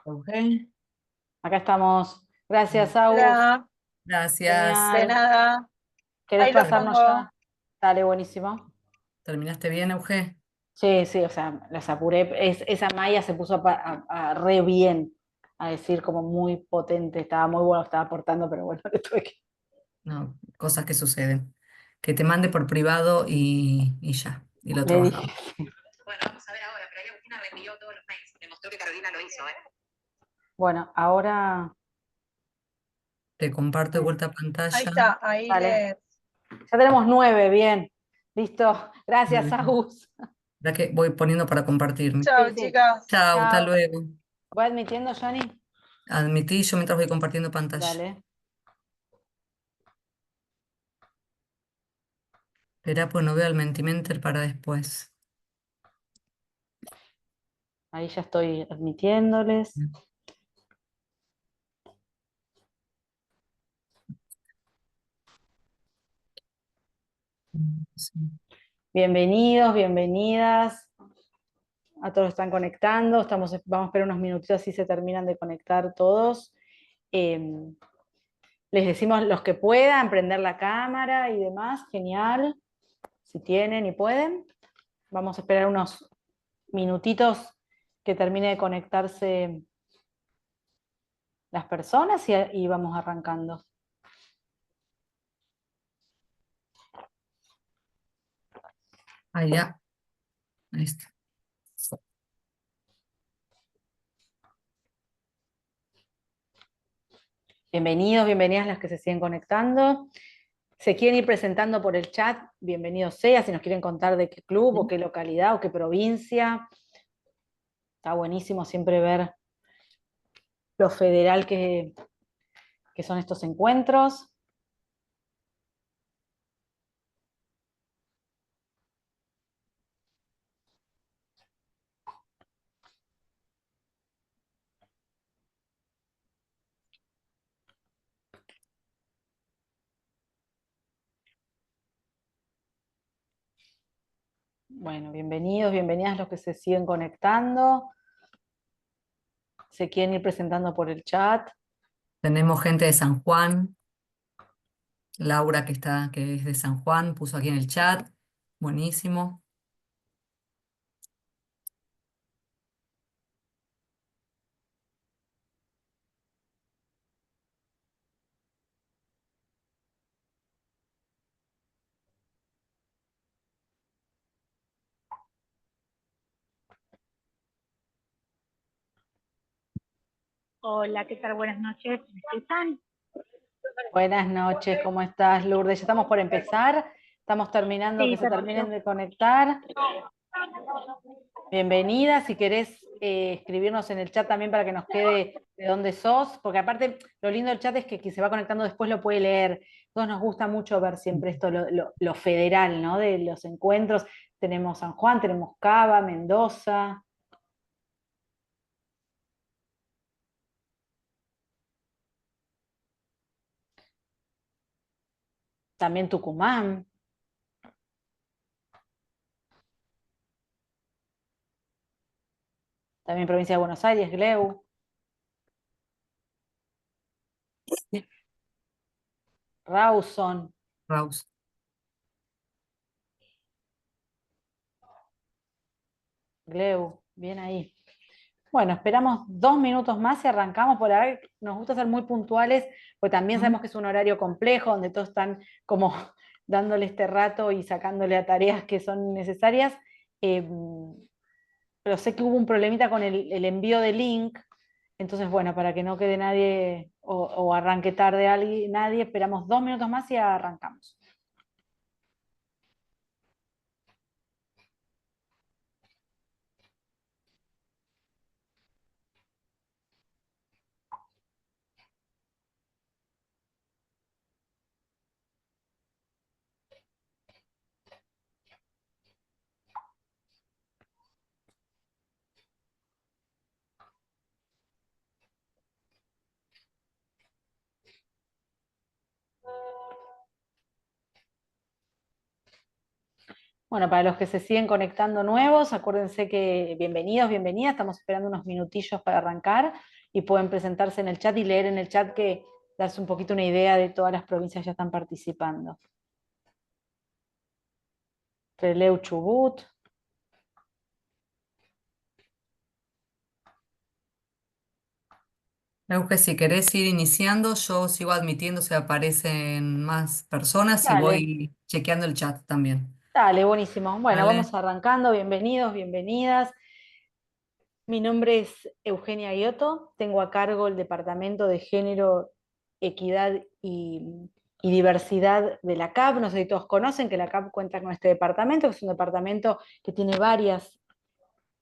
Ok. Acá estamos. Gracias, Agus. Hola, Genial. Gracias. de nada. ¿Querés Ahí lo pasarnos pongo. ya? Dale, buenísimo. ¿Terminaste bien, Euge? Sí, sí, o sea, las apuré. Esa Maya se puso re bien a decir como muy potente. Estaba muy bueno, estaba aportando, pero bueno, le tuve que... No, cosas que suceden. Que te mande por privado y ya, y lo Le dije. trabajamos. Bueno, vamos a ver ahora, pero ahí Agustina reenvió todos los mails. Me mostró que Carolina lo hizo, ¿eh? Bueno, ahora... Te comparto de vuelta Ahí pantalla. está, ahí Dale. le. Ya tenemos 9, bien. Listo. Muy Gracias, bien. Agus. Ya que voy poniendo para compartirme. Sí, Chao, sí. chicas. Chao, hasta Chao. luego. ¿Voy admitiendo, Johnny? Admití yo mientras voy compartiendo pantalla. Dale. Espera, pues no veo el Mentimeter para después. Ahí ya estoy admitiéndoles. Sí. Bienvenidos, bienvenidas a todos que están conectando. Vamos a esperar unos minutitos si se terminan de conectar todos. Eh, les decimos los que puedan prender la cámara y demás, genial. Si tienen y pueden. Vamos a esperar unos minutitos que termine de conectarse las personas y vamos arrancando. Ahí ya. Ahí está. Bienvenidos, bienvenidas las que se siguen conectando. Se quieren ir presentando por el chat, bienvenidos sea, si nos quieren contar de qué club o qué localidad o qué provincia. Está buenísimo siempre ver lo federal que son estos encuentros. Bueno, bienvenidos, bienvenidas los que se siguen conectando. Se quieren ir presentando por el chat. Tenemos gente de San Juan. Laura que es de San Juan, puso aquí en el chat. Buenísimo. Hola, ¿qué tal? Buenas noches. ¿Me escuchan? Buenas noches, ¿cómo estás, Lourdes? Ya estamos por empezar. Estamos terminando, Sí, que se terminen perfecto. de conectar. Bienvenida, si querés escribirnos en el chat también para que nos quede de dónde sos, porque aparte lo lindo del chat es que quien se va conectando después lo puede leer. Todos nos gusta mucho ver siempre esto, lo federal, ¿no? De los encuentros. Tenemos San Juan, tenemos Cava, Mendoza, también Tucumán, también provincia de Buenos Aires, Gleu, Rawson, Raus. Gleu, bien ahí. Bueno, esperamos 2 minutos más y arrancamos por ahí. Nos gusta ser muy puntuales, porque también sabemos que es un horario complejo, donde todos están como dándole este rato y sacándole a tareas que son necesarias. Eh, pero sé que hubo un problemita con el envío de link, entonces bueno, para que no quede nadie o arranque tarde alguien, nadie, esperamos 2 minutos más y arrancamos. Bueno, para los que se siguen conectando nuevos, acuérdense que bienvenidos, bienvenidas, estamos esperando unos minutillos para arrancar y pueden presentarse en el chat y leer en el chat que darse un poquito una idea de todas las provincias que ya están participando. Trelew, Chubut. Euge, si querés ir iniciando, yo sigo admitiendo si aparecen más personas y Dale, voy chequeando el chat también. dale, buenísimo. Bueno, Dale. vamos arrancando, bienvenidos, bienvenidas. Mi nombre es Eugenia Giotto, tengo a cargo el Departamento de Género, Equidad y Diversidad de la CAP. No sé si todos conocen que la CAP cuenta con este departamento, que es un departamento que tiene varias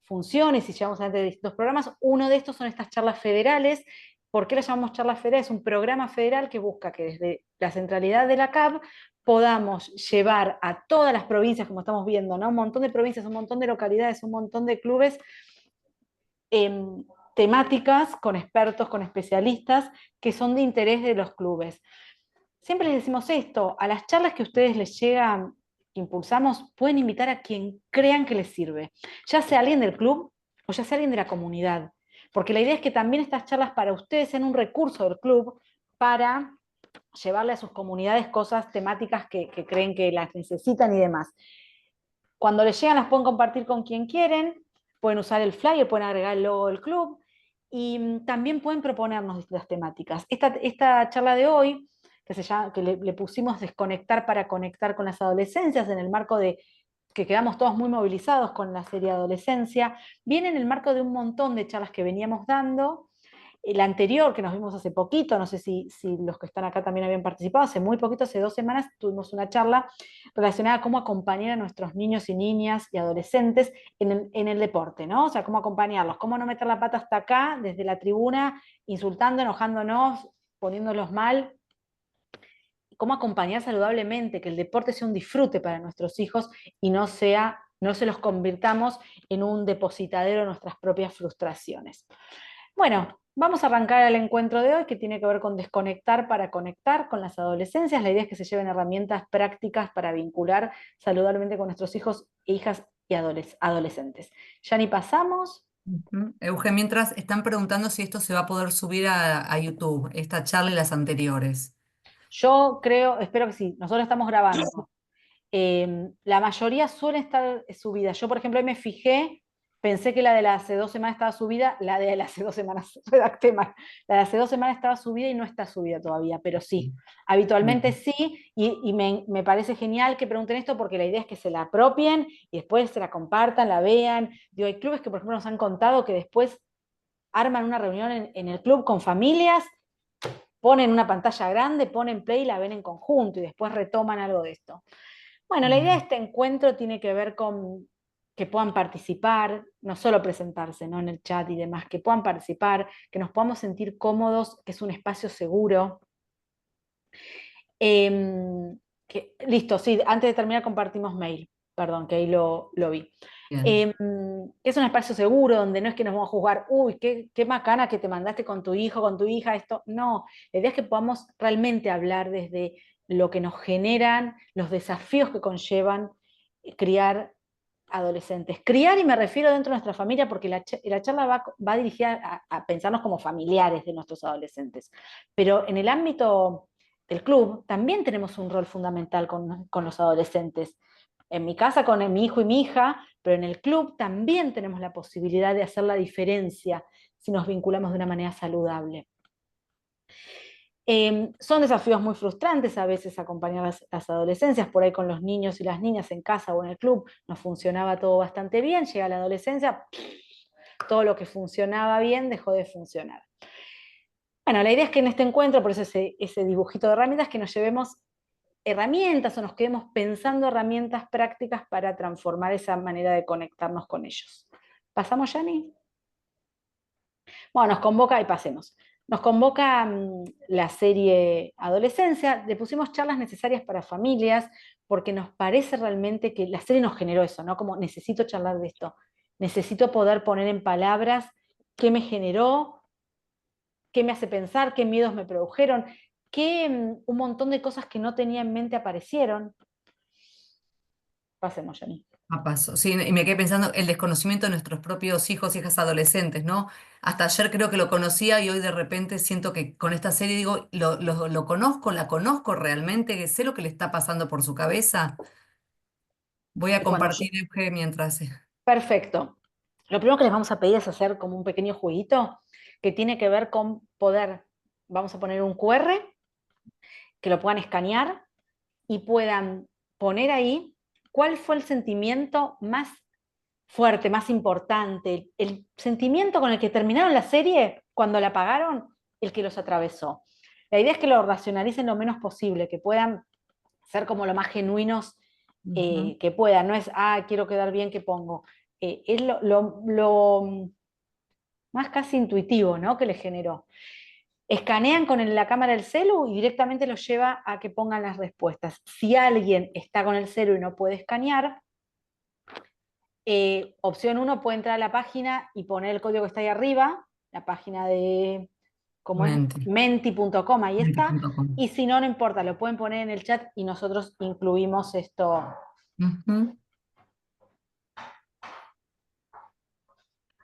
funciones y llevamos adelante distintos programas. Uno de estos son estas charlas federales. ¿Por qué las llamamos charlas federales? Es un programa federal que busca que desde la centralidad de la CAP podamos llevar a todas las provincias, como estamos viendo, ¿no? Un montón de provincias, un montón de localidades, un montón de clubes, temáticas con expertos, con especialistas que son de interés de los clubes. Siempre les decimos esto, a las charlas que ustedes les llegan, que impulsamos, pueden invitar a quien crean que les sirve, ya sea alguien del club o ya sea alguien de la comunidad, porque la idea es que también estas charlas para ustedes sean un recurso del club para llevarle a sus comunidades cosas temáticas que creen que las necesitan y demás. Cuando les llegan las pueden compartir con quien quieren, pueden usar el flyer, pueden agregar el logo del club y también pueden proponernos distintas temáticas. Esta charla de hoy, que le pusimos Desconectar para conectar con las adolescencias en el marco de que quedamos todos muy movilizados con la serie Adolescencia, viene en el marco de un montón de charlas que veníamos dando. La anterior, que nos vimos hace poquito, no sé si los que están acá también habían participado, hace muy poquito, hace 2 semanas, tuvimos una charla relacionada a cómo acompañar a nuestros niños y niñas y adolescentes en el deporte, ¿no? O sea, cómo acompañarlos, cómo no meter la pata hasta acá, desde la tribuna, insultando, enojándonos, poniéndolos mal, cómo acompañar saludablemente, que el deporte sea un disfrute para nuestros hijos y no se los convirtamos en un depositadero de nuestras propias frustraciones. Bueno, vamos a arrancar el encuentro de hoy que tiene que ver con desconectar para conectar con las adolescencias. La idea es que se lleven herramientas prácticas para vincular saludablemente con nuestros hijos e hijas y adolescentes. Ya ni pasamos. Ujú. Euge, mientras están preguntando si esto se va a poder subir a YouTube, esta charla y las anteriores. Yo creo, espero que sí, nosotros estamos grabando. La mayoría suele estar subida. Yo, por ejemplo, hoy me fijé, pensé que la de las hace 2 semanas estaba subida, la de las hace 2 semanas, redacté mal, la de hace 2 semanas estaba subida y no está subida todavía, pero sí, habitualmente Bien. sí, y me parece genial que pregunten esto porque la idea es que se la apropien y después se la compartan, la vean. Digo, hay clubes que, por ejemplo, nos han contado que después arman una reunión en el club con familias, ponen una pantalla grande, ponen play y la ven en conjunto y después retoman algo de esto. Bueno, la idea de Bien. este encuentro tiene que ver con que puedan participar, no solo presentarse, ¿no?, en el chat y demás, que puedan participar, que nos podamos sentir cómodos, que es un espacio seguro. Listo, sí, antes de terminar compartimos mail, perdón, que ahí lo vi. Bien. Que es un espacio seguro donde no es que nos vamos a juzgar, uy, qué macana que te mandaste con tu hijo, con tu hija, esto. No, la idea es que podamos realmente hablar desde lo que nos generan, los desafíos que conllevan criar adolescentes. Criar, y me refiero dentro de nuestra familia, porque la charla va dirigida a pensarnos como familiares de nuestros adolescentes. Pero en el ámbito del club también tenemos un rol fundamental con los adolescentes. En mi casa con mi hijo y mi hija, pero en el club también tenemos la posibilidad de hacer la diferencia si nos vinculamos de una manera saludable. Son desafíos muy frustrantes a veces acompañar las adolescencias, por ahí con los niños y las niñas en casa o en el club nos funcionaba todo bastante bien, llega la adolescencia, todo lo que funcionaba bien dejó de funcionar. Bueno, la idea es que en este encuentro, por eso ese dibujito de herramientas, que nos llevemos herramientas o nos quedemos pensando herramientas prácticas para transformar esa manera de conectarnos con ellos. ¿Pasamos, Yani? Bueno, nos convoca, y pasemos. Nos convoca la serie Adolescencia, le pusimos charlas necesarias para familias, porque nos parece realmente que la serie nos generó eso, ¿no? Como necesito charlar de esto, necesito poder poner en palabras qué me generó, qué me hace pensar, qué miedos me produjeron, qué un montón de cosas que no tenía en mente aparecieron. Pasemos, Jenny. A paso. Sí, y me quedé pensando el desconocimiento de nuestros propios hijos, hijas adolescentes, ¿no? Hasta ayer creo que lo conocía y hoy de repente siento que con esta serie digo, lo conozco, la conozco realmente, que sé lo que le está pasando por su cabeza. Voy a Bueno, compartir, Euge, mientras... perfecto. Lo primero que les vamos a pedir es hacer como un pequeño jueguito que tiene que ver con poder, vamos a poner un QR, que lo puedan escanear y puedan poner ahí cuál fue el sentimiento más fuerte, más importante, el sentimiento con el que terminaron la serie cuando la apagaron, el que los atravesó. La idea es que lo racionalicen lo menos posible, que puedan ser como lo más genuinos Ujú. que puedan. No es, quiero quedar bien, ¿qué pongo? Es lo más casi intuitivo, ¿no? Que les generó. Escanean con la cámara del celu y directamente los lleva a que pongan las respuestas. Si alguien está con el celu y no puede escanear, opción 1 puede entrar a la página y poner el código que está ahí arriba, la página de, ¿cómo es? Menti, Menti.com, ahí está. menti.com. Y si no, no importa, lo pueden poner en el chat y nosotros incluimos esto. Ujú.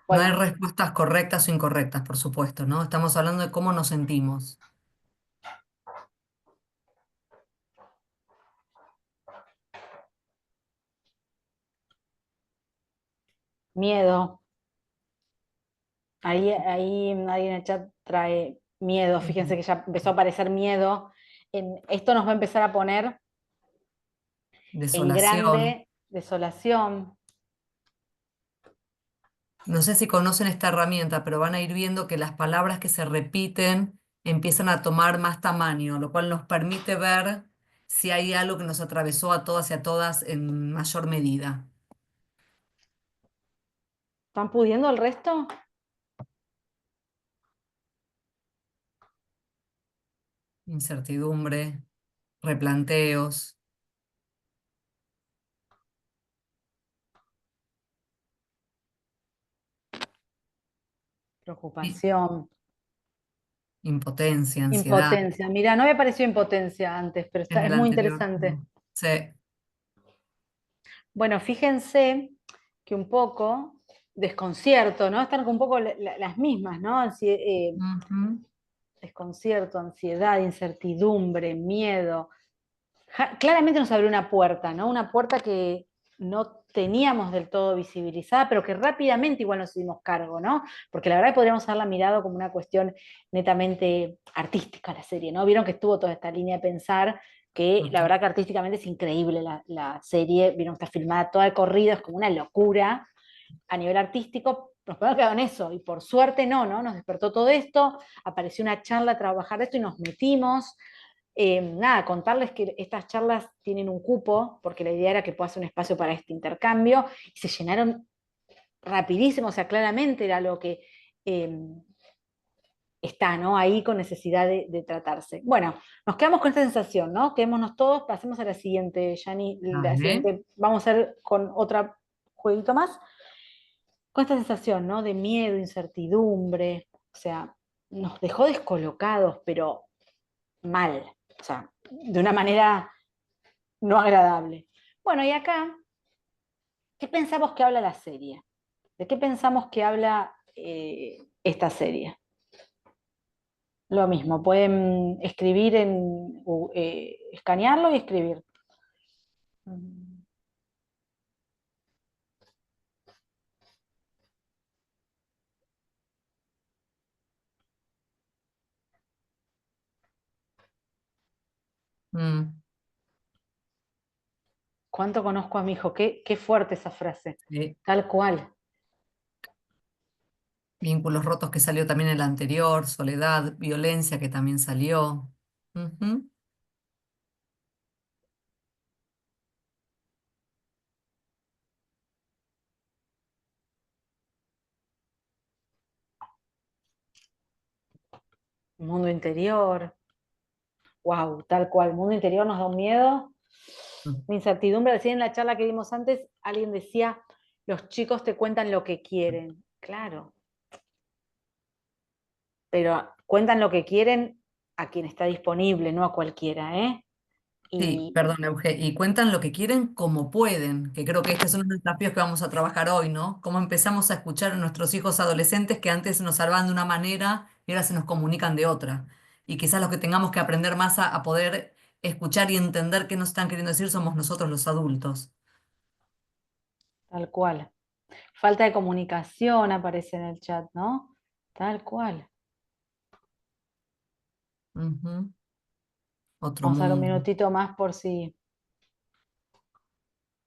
No hay Bueno, respuestas correctas o incorrectas, por supuesto, ¿no? Estamos hablando de cómo nos sentimos. miedo. Ahí nadie en el chat trae miedo. Fíjense Ujú. que ya empezó a aparecer miedo. Esto nos va a empezar a poner en Desolación. grande desolación. No sé si conocen esta herramienta, pero van a ir viendo que las palabras que se repiten empiezan a tomar más tamaño, lo cual nos permite ver si hay algo que nos atravesó a todas y a todas en mayor medida. ¿Están pudiendo el resto? Incertidumbre, replanteos, i- Preocupación, impotencia, ansiedad. impotencia. Mira, no me pareció impotencia antes, pero En es el muy anterior. interesante. No. Sí. Bueno, fíjense que un poco desconcierto, ¿no? Están un poco las mismas, ¿no? Ujú. Desconcierto, ansiedad, incertidumbre, miedo. Claramente nos abrió una puerta, ¿no? Una puerta que no teníamos del todo visibilizada, pero que rápidamente igual nos hicimos cargo, ¿no? Porque la verdad que podríamos haberla mirado como una cuestión netamente artística la serie, ¿no? Vieron que estuvo toda esta línea de pensar que la Total. verdad que artísticamente es increíble la serie, vieron que está filmada toda de corrido, es como una locura a nivel artístico, nos podemos quedar en eso, y por suerte no, nos despertó todo esto, apareció una charla a trabajar de esto y nos metimos. Nada, contarles que estas charlas tienen un cupo, porque la idea era que pueda ser un espacio para este intercambio, y se llenaron rapidísimo, o sea, claramente era lo que eh, está, ¿no? Ahí con necesidad de tratarse. Bueno, nos quedamos con esta sensación, ¿no? Quedémonos todos, pasemos a la siguiente, Yani, la Dale. siguiente, vamos a hacer con otro jueguito más, con esta sensación, ¿no? De miedo, incertidumbre, o sea, nos dejó descolocados, pero mal, o sea, de una manera no agradable. Bueno, y acá, ¿qué pensamos que habla la serie? ¿De qué pensamos que habla esta serie? Lo mismo, pueden escribir escanearlo y escribir. Mm, ¿Cuánto conozco a mi hijo? Qué fuerte esa frase. sí. Tal cual. Vínculos rotos que salió también el anterior, soledad, violencia que también salió. Ujú. Mundo interior. Wow, tal cual. Mundo interior nos da un miedo. Una incertidumbre. Recién en la charla que dimos antes, alguien decía, los chicos te cuentan lo que quieren. Claro, pero cuentan lo que quieren a quien está disponible, no a cualquiera, ¿eh? Sí, Y perdón, Euge, y cuentan lo que quieren como pueden, que creo que este es uno de los desafíos que vamos a trabajar hoy, ¿no? Cómo empezamos a escuchar a nuestros hijos adolescentes que antes nos hablaban de una manera y ahora se nos comunican de otra. Y quizás los que tengamos que aprender más a poder escuchar y entender qué nos están queriendo decir somos nosotros los adultos. tal cual. Falta de comunicación aparece en el chat, ¿no? Tal cual. Ujú. Otro Vamos a dar un mundo. minutito más por si.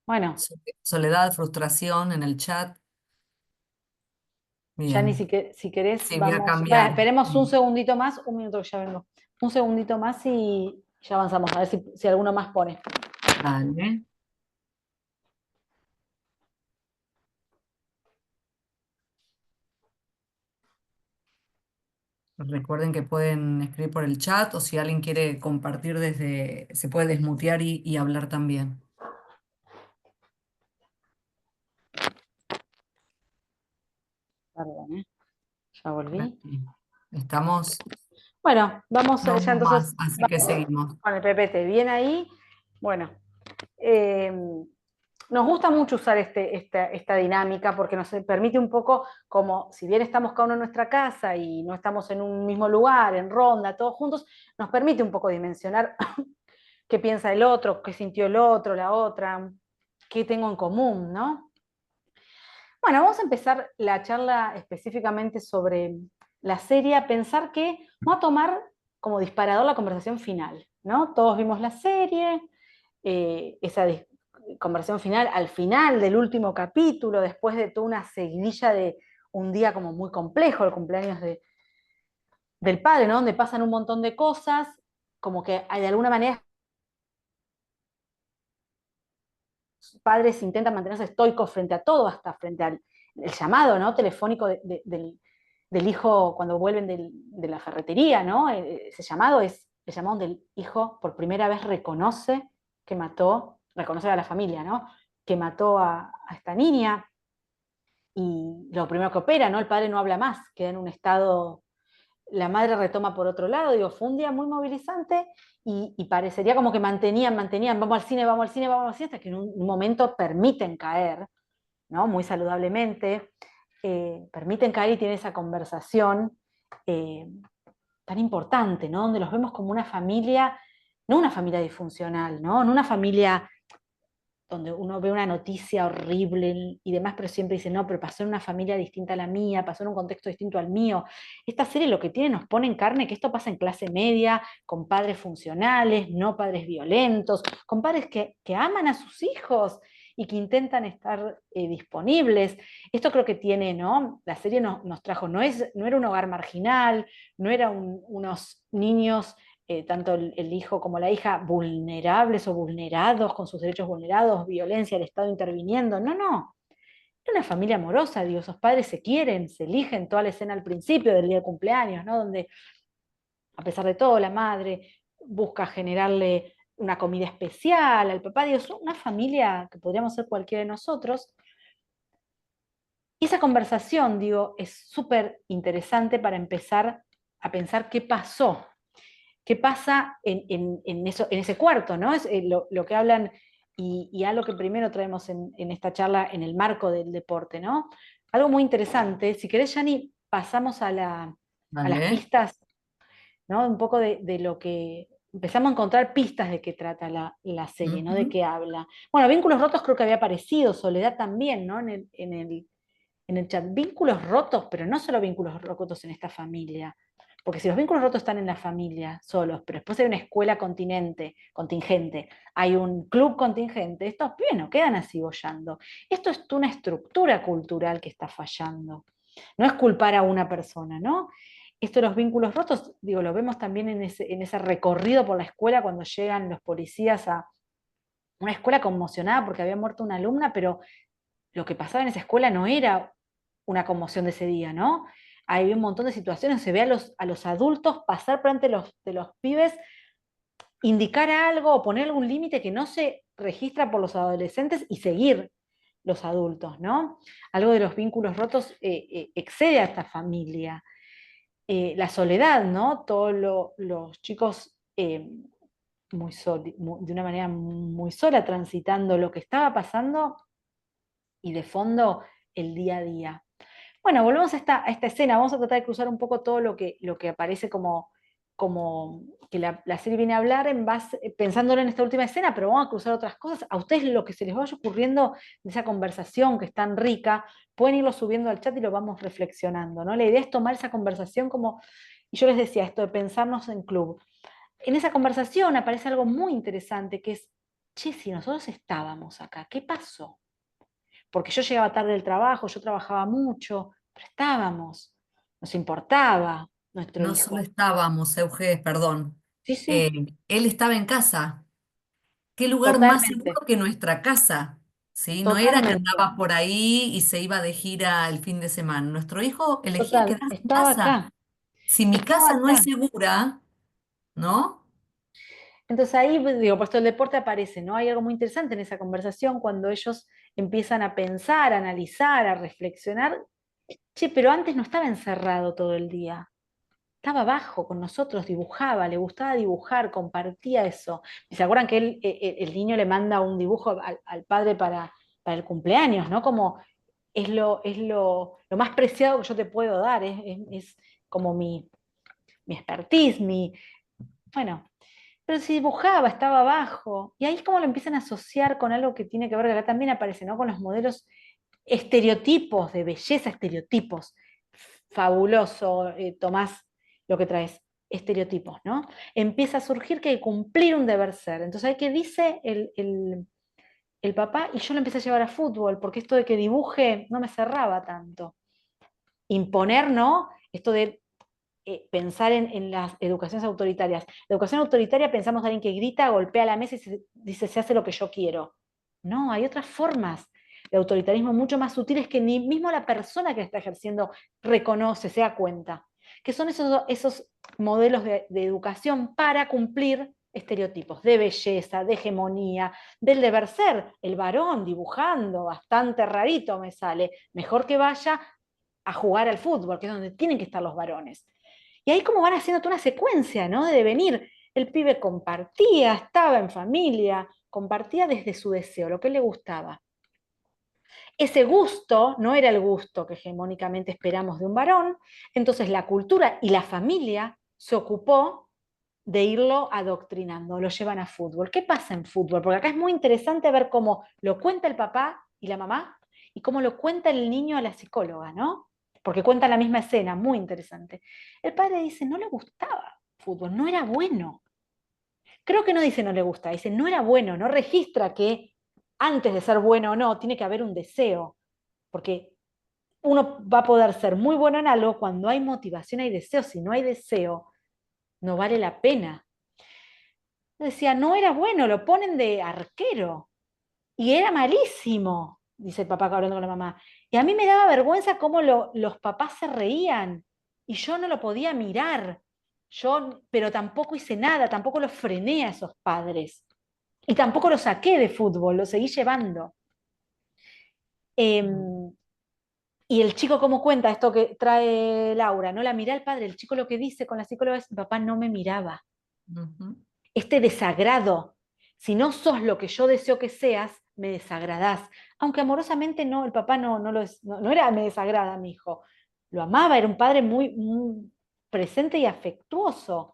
Bueno, Soledad, frustración en el chat. ya ni Bien. si querés, Sí, voy a vamos. Bueno, cambiar. esperemos un Sí. segundito más, un minuto que ya vengo. Un segundito más y ya avanzamos, a ver si alguno más pone. Dale. Recuerden que pueden escribir por el chat o si alguien quiere compartir desde, se puede desmutear y hablar también. Perdón, ¿eh? Ya volví. Tranqui. Estamos, Bueno, vamos no ya hubo entonces más, así que vamos seguimos. con el PPT. Bien ahí. Bueno, eh, nos gusta mucho usar esta dinámica porque nos permite un poco, como si bien estamos cada uno en nuestra casa y no estamos en un mismo lugar, en ronda, todos juntos, nos permite un poco dimensionar qué piensa el otro, qué sintió el otro, la otra, qué tengo en común, ¿no? Bueno, vamos a empezar la charla específicamente sobre la serie, a pensar que vamos a tomar como disparador la conversación final, ¿no? Todos vimos la serie, esa conversación final al final del último capítulo, después de toda una seguidilla de un día como muy complejo, el cumpleaños del padre, ¿no? Donde pasan un montón de cosas, como que de alguna manera padres intentan mantenerse estoicos frente a todo, hasta frente al el llamado, ¿no? Telefónico del hijo cuando vuelven de la ferretería, ¿no? Ese llamado es el llamado del hijo por primera vez reconoce que mató, reconoce a la familia, ¿no? Que mató a esta niña y lo primero que opera, ¿no? El padre no habla más, queda en un estado, la madre retoma por otro lado, digo, fue un día muy movilizante y parecería como que mantenían, vamos al cine, vamos al cine, vamos al cine, hasta que en un momento permiten caer, ¿no? Muy saludablemente, permiten caer y tienen esa conversación eh, tan importante, ¿no? Donde los vemos como una familia, no una familia disfuncional, ¿no? No una familia donde uno ve una noticia horrible y demás, pero siempre dice, no, pero pasó en una familia distinta a la mía, pasó en un contexto distinto al mío. Esta serie lo que tiene nos pone en carne que esto pasa en clase media, con padres funcionales, no padres violentos, con padres que aman a sus hijos y que intentan estar disponibles. Esto creo que tiene, ¿no? La serie nos trajo, no era un hogar marginal, no eran unos niños tanto el hijo como la hija vulnerables o vulnerados, con sus derechos vulnerados, violencia, el Estado interviniendo. No, no. Es una familia amorosa, digo, esos padres se quieren, se eligen, toda la escena al principio del día de cumpleaños, ¿no? Donde, a pesar de todo, la madre busca generarle una comida especial al papá, digo, es una familia que podríamos ser cualquiera de nosotros. Y esa conversación, digo, es súper interesante para empezar a pensar qué pasó. ¿Qué pasa en ese cuarto? ¿No? Es lo que hablan y algo que primero traemos en esta charla en el marco del deporte, ¿no? Algo muy interesante. Si querés, Yani, pasamos a las Vale. pistas, ¿no? Un poco de lo que. Empezamos a encontrar pistas de qué trata la serie, ¿no? De Ujú. qué habla. Bueno, Vínculos Rotos creo que había aparecido, Soledad también, ¿no? En el chat. Vínculos rotos, pero no solo vínculos rotos en esta familia. Porque si los vínculos rotos están en la familia solos, pero después hay una escuela contingente, hay un club contingente, estos pibes no quedan así boyando. Esto es una estructura cultural que está fallando. No es culpar a una persona, ¿no? Esto de los vínculos rotos, digo, lo vemos también en ese recorrido por la escuela cuando llegan los policías a una escuela conmocionada porque había muerto una alumna, pero lo que pasaba en esa escuela no era una conmoción de ese día, ¿no? Hay un montón de situaciones, se ve a los adultos pasar por ante de los pibes, indicar algo o poner algún límite que no se registra por los adolescentes y seguir los adultos, ¿no? Algo de los vínculos rotos excede a esta familia. La soledad, ¿no? Todos los chicos de una manera muy sola, transitando lo que estaba pasando y de fondo el día a día. Bueno, volvemos a esta escena, vamos a tratar de cruzar un poco todo lo que aparece como que la serie viene a hablar en base, pensándolo en esta última escena, pero vamos a cruzar otras cosas. A ustedes lo que se les vaya ocurriendo de esa conversación que es tan rica, pueden irlo subiendo al chat y lo vamos reflexionando, ¿no? La idea es tomar esa conversación como, y yo les decía esto de pensarnos en club. En esa conversación aparece algo muy interesante que es, che, si nosotros estábamos acá, ¿qué pasó? Porque yo llegaba tarde del trabajo, yo trabajaba mucho, pero estábamos, nos importaba nuestro No solo hijo. estábamos, Euge, perdón. Sí, sí, Él estaba en casa. ¿Qué lugar más totalmente, seguro que nuestra casa? ¿Sí? No era que totalmente, andaba por ahí y se iba de gira el fin de semana. Nuestro hijo elegía total, quedarse en casa. Si mi estaba casa no es acá. segura, ¿no? Entonces ahí, pues, digo, puesto el deporte aparece, ¿no? Hay algo muy interesante en esa conversación cuando ellos empiezan a pensar, a analizar, a reflexionar. Che, pero antes no estaba encerrado todo el día. Estaba abajo con nosotros, dibujaba, le gustaba dibujar, compartía eso. Y se acuerdan que el niño le manda un dibujo al padre para el cumpleaños, ¿no? Como lo más preciado que yo te puedo dar, es como mi expertise, bueno, pero si dibujaba, estaba abajo. Y ahí es como lo empiezan a asociar con algo que tiene que ver, que acá también aparece, ¿no? Con los modelos estereotipos de belleza, estereotipos. Fabuloso, Tomás, lo que traes, estereotipos, ¿no? Empieza a surgir que hay que cumplir un deber ser. Entonces, ¿hay que dice el papá? Y yo lo empecé a llevar a fútbol, porque esto de que dibuje no me cerraba tanto. Imponer, ¿no? Esto de pensar en las educaciones autoritarias. La educación autoritaria pensamos en alguien que grita, golpea la mesa y dice se hace lo que yo quiero. No, hay otras formas de autoritarismo mucho más sutiles que ni mismo la persona que está ejerciendo reconoce, se da cuenta. Que son esos modelos de educación para cumplir estereotipos de belleza, de hegemonía, del deber ser. El varón dibujando, bastante rarito me sale. Mejor que vaya a jugar al fútbol, que es donde tienen que estar los varones. Y ahí como van haciendo toda una secuencia, ¿no? De devenir. El pibe compartía, estaba en familia, compartía desde su deseo, lo que le gustaba. Ese gusto no era el gusto que hegemónicamente esperamos de un varón, entonces la cultura y la familia se ocupó de irlo adoctrinando, lo llevan a fútbol. ¿Qué pasa en fútbol? Porque acá es muy interesante ver cómo lo cuenta el papá y la mamá y cómo lo cuenta el niño a la psicóloga, ¿no? Porque cuenta la misma escena, muy interesante. El padre dice, no le gustaba fútbol, no era bueno. Creo que no dice no le gusta, dice no era bueno, no registra que antes de ser bueno o no, tiene que haber un deseo, porque uno va a poder ser muy bueno en algo cuando hay motivación, hay deseo. Si no hay deseo, no vale la pena. Decía, no era bueno, lo ponen de arquero. Y era malísimo, dice el papá hablando con la mamá. Y a mí me daba vergüenza cómo los papás se reían. Y yo no lo podía mirar. Pero tampoco hice nada, tampoco los frené a esos padres. Y tampoco los saqué de fútbol, los seguí llevando. Y el chico, ¿cómo cuenta esto que trae Laura? No la mira al padre. El chico lo que dice con la psicóloga es, papá no me miraba. Ujú. Este desagrado. Si no sos lo que yo deseo que seas, me desagradás. Aunque amorosamente no, el papá no era me desagrada mi hijo. Lo amaba, era un padre muy presente y afectuoso.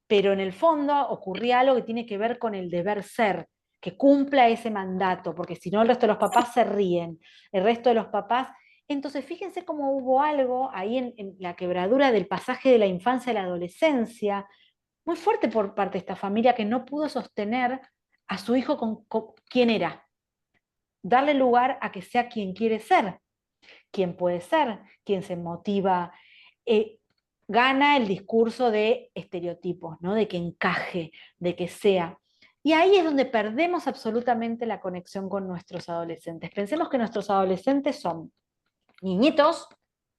Pero en el fondo ocurría algo que tiene que ver con el deber ser, que cumpla ese mandato, porque si no el resto de los papás se ríen, el resto de los papás... Entonces fíjense cómo hubo algo ahí en la quebradura del pasaje de la infancia a la adolescencia, muy fuerte por parte de esta familia que no pudo sostener a su hijo con quien era, darle lugar a que sea quien quiere ser, quien puede ser, quien se motiva. Eh, Gana el discurso de estereotipos, ¿no? De que encaje, de que sea. Y ahí es donde perdemos absolutamente la conexión con nuestros adolescentes. Pensemos que nuestros adolescentes son niñitos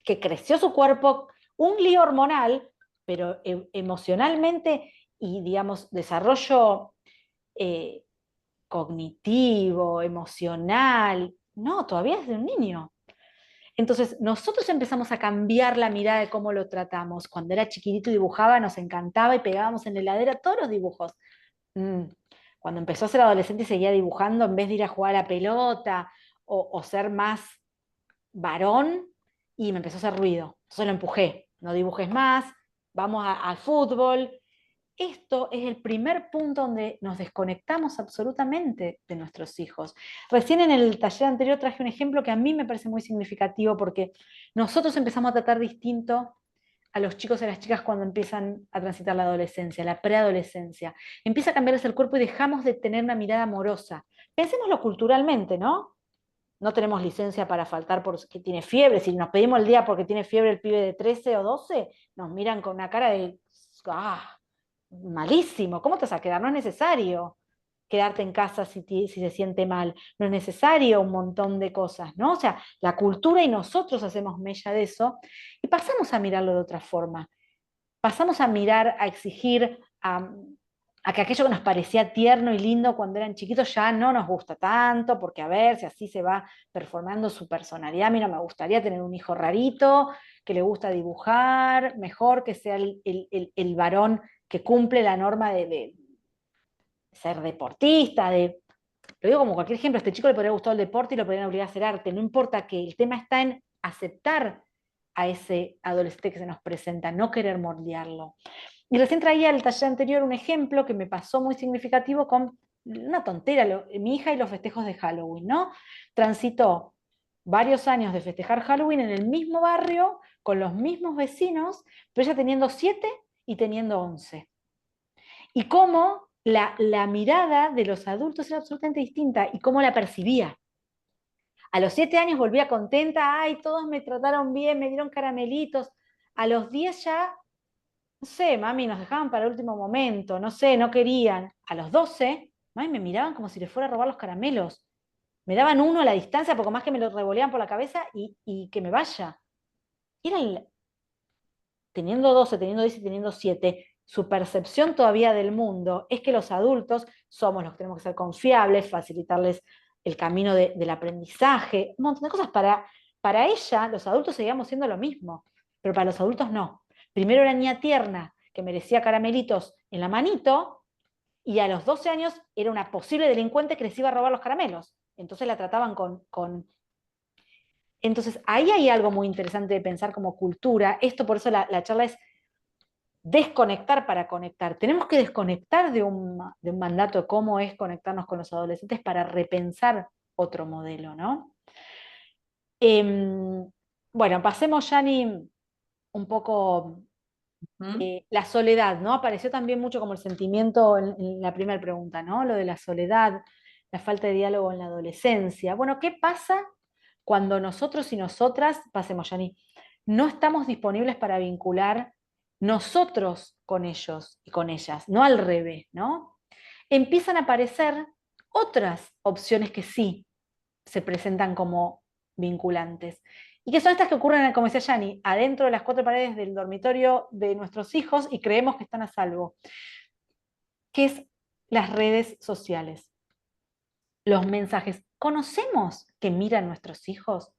que creció su cuerpo, un lío hormonal, pero emocionalmente y, digamos, desarrollo eh, cognitivo, emocional, no, todavía es de un niño. Entonces, nosotros empezamos a cambiar la mirada de cómo lo tratamos. Cuando era chiquitito y dibujaba, nos encantaba y pegábamos en la heladera todos los dibujos. Cuando empezó a ser adolescente y seguía dibujando, en vez de ir a jugar a la pelota o ser más varón, y me empezó a hacer ruido. Entonces lo empujé, no dibujes más, vamos al fútbol. Esto es el primer punto donde nos desconectamos absolutamente de nuestros hijos. Recién en el taller anterior traje un ejemplo que a mí me parece muy significativo porque nosotros empezamos a tratar distinto a los chicos y a las chicas cuando empiezan a transitar la adolescencia, la preadolescencia. Empieza a cambiarles el cuerpo y dejamos de tener una mirada amorosa. Pensémoslo culturalmente, ¿no? No tenemos licencia para faltar porque tiene fiebre. Si nos pedimos el día porque tiene fiebre el pibe de 13 o 12, nos miran con una cara de, malísimo, ¿cómo te vas a quedar? No es necesario quedarte en casa si se siente mal, no es necesario un montón de cosas, ¿no? O sea, la cultura y nosotros hacemos mella de eso y pasamos a mirarlo de otra forma. Pasamos a mirar, a exigir, a que aquello que nos parecía tierno y lindo cuando eran chiquitos ya no nos gusta tanto, porque a ver si así se va performando su personalidad. A mí no me gustaría tener un hijo rarito, que le gusta dibujar, mejor que sea el varón que cumple la norma de ser deportista, lo digo como cualquier ejemplo, a este chico le podría gustar el deporte y lo podrían obligar a hacer arte, no importa, que el tema está en aceptar a ese adolescente que se nos presenta, no querer moldearlo. Y recién traía el taller anterior un ejemplo que me pasó muy significativo con una tontera, mi hija y los festejos de Halloween, ¿no? Transitó varios años de festejar Halloween en el mismo barrio, con los mismos vecinos, pero ella teniendo 7 y teniendo 11. Y cómo la mirada de los adultos era absolutamente distinta y cómo la percibía. A los 7 años volvía contenta, ay, todos me trataron bien, me dieron caramelitos. A los 10 ya, no sé, mami, nos dejaban para el último momento, no sé, no querían. A los 12, mami, me miraban como si les fuera a robar los caramelos. Me daban uno a la distancia, poco más que me lo revoleaban por la cabeza y que me vaya. Era teniendo 12, teniendo 10 y teniendo 7, su percepción todavía del mundo es que los adultos somos los que tenemos que ser confiables, facilitarles el camino del aprendizaje, un montón de cosas. Para ella, los adultos seguíamos siendo lo mismo, pero para los adultos no. Primero era niña tierna, que merecía caramelitos en la manito, y a los 12 años era una posible delincuente que les iba a robar los caramelos. Entonces la trataban Entonces ahí hay algo muy interesante de pensar como cultura. Esto, por eso la charla es desconectar para conectar. Tenemos que desconectar de un mandato de cómo es conectarnos con los adolescentes para repensar otro modelo, ¿no? Bueno, pasemos, Yani, un poco la soledad, ¿no? Apareció también mucho como el sentimiento en la primera pregunta, ¿no? Lo de la soledad, la falta de diálogo en la adolescencia. Bueno, ¿qué pasa cuando nosotros y nosotras, pasemos, Yani, no estamos disponibles para vincular nosotros con ellos y con ellas, no al revés, ¿no? Empiezan a aparecer otras opciones que sí se presentan como vinculantes. Y que son estas que ocurren, como decía Yani, adentro de las 4 paredes del dormitorio de nuestros hijos y creemos que están a salvo, que es las redes sociales, los mensajes. ¿Conocemos que miran nuestros hijos?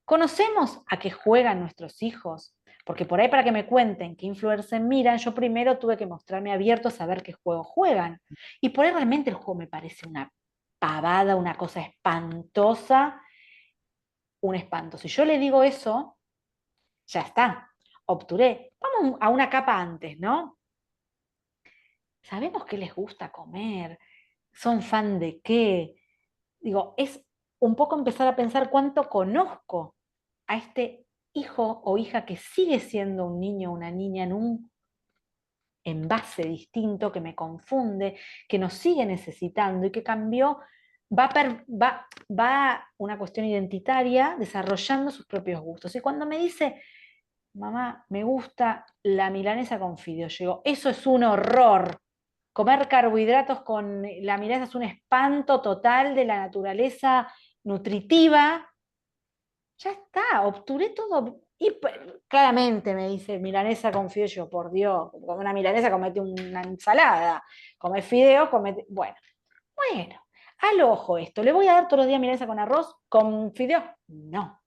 ¿Conocemos a qué juegan nuestros hijos? Porque por ahí, para que me cuenten qué influencers miran, yo primero tuve que mostrarme abierto a saber qué juegos juegan. Y por ahí realmente el juego me parece una pavada, una cosa espantosa, un espanto. Si yo le digo eso, ya está, obturé. Vamos a una capa antes, ¿no? Sabemos qué les gusta comer, son fan de qué. Digo, es un poco empezar a pensar cuánto conozco a este hijo o hija que sigue siendo un niño o una niña en un envase distinto, que me confunde, que nos sigue necesitando y que cambió, va una cuestión identitaria desarrollando sus propios gustos. Y cuando me dice, mamá, me gusta la milanesa con fideos, yo digo, eso es un horror. Comer carbohidratos con la milanesa es un espanto total de la naturaleza nutritiva. Ya está, obturé todo. Y claramente me dice, milanesa con fideos, yo, por Dios, come una milanesa, comete una ensalada, come fideos, comete. Bueno, al ojo esto, ¿le voy a dar todos los días milanesa con arroz, con fideos? No,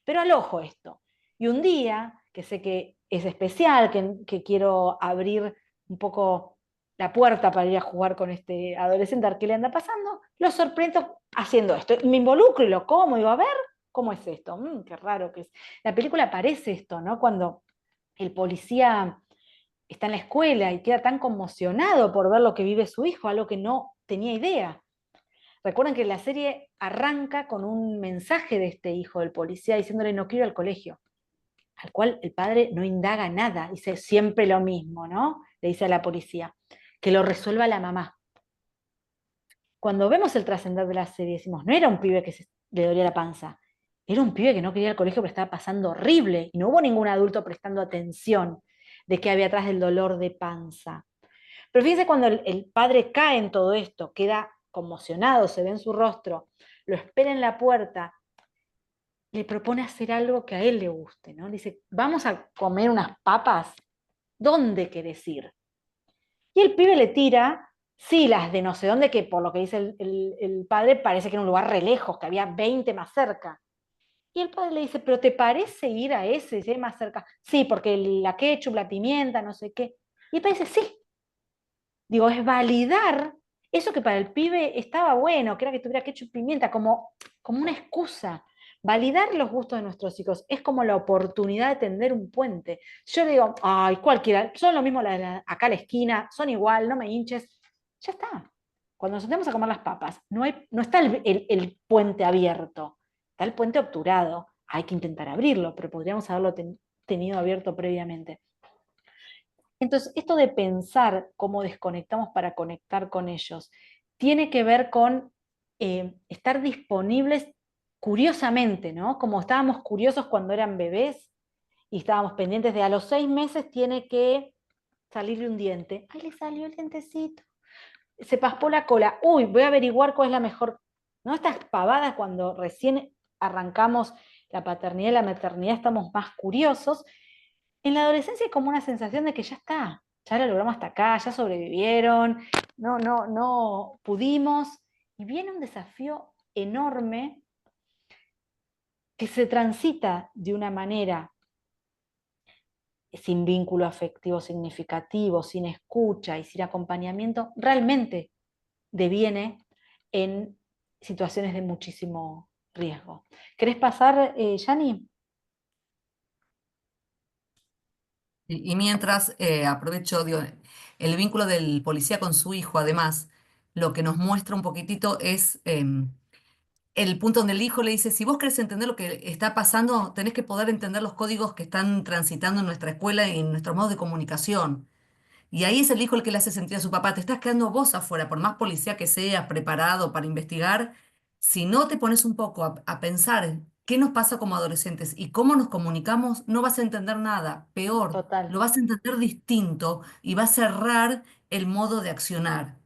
pero al ojo esto. Y un día, que sé que es especial, que quiero abrir un poco la puerta para ir a jugar con este adolescente, a ver qué le anda pasando, lo sorprendo haciendo esto. Me involucro y lo como, y digo, a ver, ¿cómo es esto? Qué raro que es. La película aparece esto, ¿no? Cuando el policía está en la escuela y queda tan conmocionado por ver lo que vive su hijo, algo que no tenía idea. Recuerden que la serie arranca con un mensaje de este hijo del policía diciéndole no quiero ir al colegio, al cual el padre no indaga nada, dice siempre lo mismo, ¿no? Le dice a la policía, que lo resuelva la mamá. Cuando vemos el trascender de la serie, decimos, no era un pibe que le dolía la panza, era un pibe que no quería ir al colegio pero estaba pasando horrible y no hubo ningún adulto prestando atención de qué había atrás del dolor de panza. Pero fíjense cuando el padre cae en todo esto, queda conmocionado, se ve en su rostro, lo espera en la puerta, le propone hacer algo que a él le guste, ¿no? Le dice, vamos a comer unas papas, ¿dónde querés ir? Y el pibe le tira, sí, las de no sé dónde, que por lo que dice el padre parece que era un lugar re lejos, que había 20 más cerca. Y el padre le dice, ¿pero te parece ir a ese, si hay más cerca? Sí, porque la ketchup, la pimienta, no sé qué. Y el padre dice, sí. Digo, es validar eso que para el pibe estaba bueno, que era que tuviera ketchup y pimienta, como una excusa. Validar los gustos de nuestros hijos es como la oportunidad de tender un puente. Yo le digo, ay, cualquiera, son lo mismo acá a la esquina, son igual, no me hinches. Ya está. Cuando nos sentemos a comer las papas, no está el puente abierto, está el puente obturado. Hay que intentar abrirlo, pero podríamos haberlo tenido abierto previamente. Entonces, esto de pensar cómo desconectamos para conectar con ellos, tiene que ver con estar disponibles curiosamente, ¿no? Como estábamos curiosos cuando eran bebés y estábamos pendientes de a los 6 meses tiene que salirle un diente. ¡Ay, le salió el dientecito! Se paspó la cola. ¡Uy, voy a averiguar cuál es la mejor! ¿No? Estas pavadas cuando recién arrancamos la paternidad y la maternidad estamos más curiosos. En la adolescencia hay como una sensación de que ya está, ya lo logramos hasta acá, ya sobrevivieron, no pudimos. Y viene un desafío enorme que se transita de una manera sin vínculo afectivo significativo, sin escucha y sin acompañamiento, realmente deviene en situaciones de muchísimo riesgo. ¿Querés pasar, Yani? Y mientras aprovecho, digo, el vínculo del policía con su hijo, además, lo que nos muestra un poquitito es el punto donde el hijo le dice, si vos querés entender lo que está pasando, tenés que poder entender los códigos que están transitando en nuestra escuela y en nuestros modos de comunicación. Y ahí es el hijo el que le hace sentir a su papá, te estás quedando vos afuera, por más policía que seas preparado para investigar, si no te pones un poco a pensar qué nos pasa como adolescentes y cómo nos comunicamos, no vas a entender nada. Peor, Total. lo vas a entender distinto y va a cerrar el modo de accionar.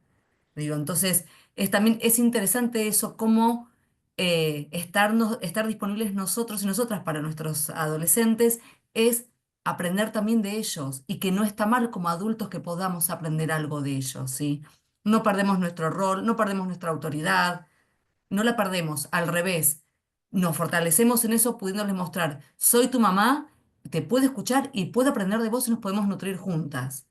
Digo, entonces, también es interesante eso, cómo estar disponibles nosotros y nosotras para nuestros adolescentes es aprender también de ellos y que no está mal como adultos que podamos aprender algo de ellos, ¿sí? No perdemos nuestro rol, no perdemos nuestra autoridad, no la perdemos, al revés. Nos fortalecemos en eso pudiéndoles mostrar, soy tu mamá, te puedo escuchar y puedo aprender de vos y nos podemos nutrir juntas.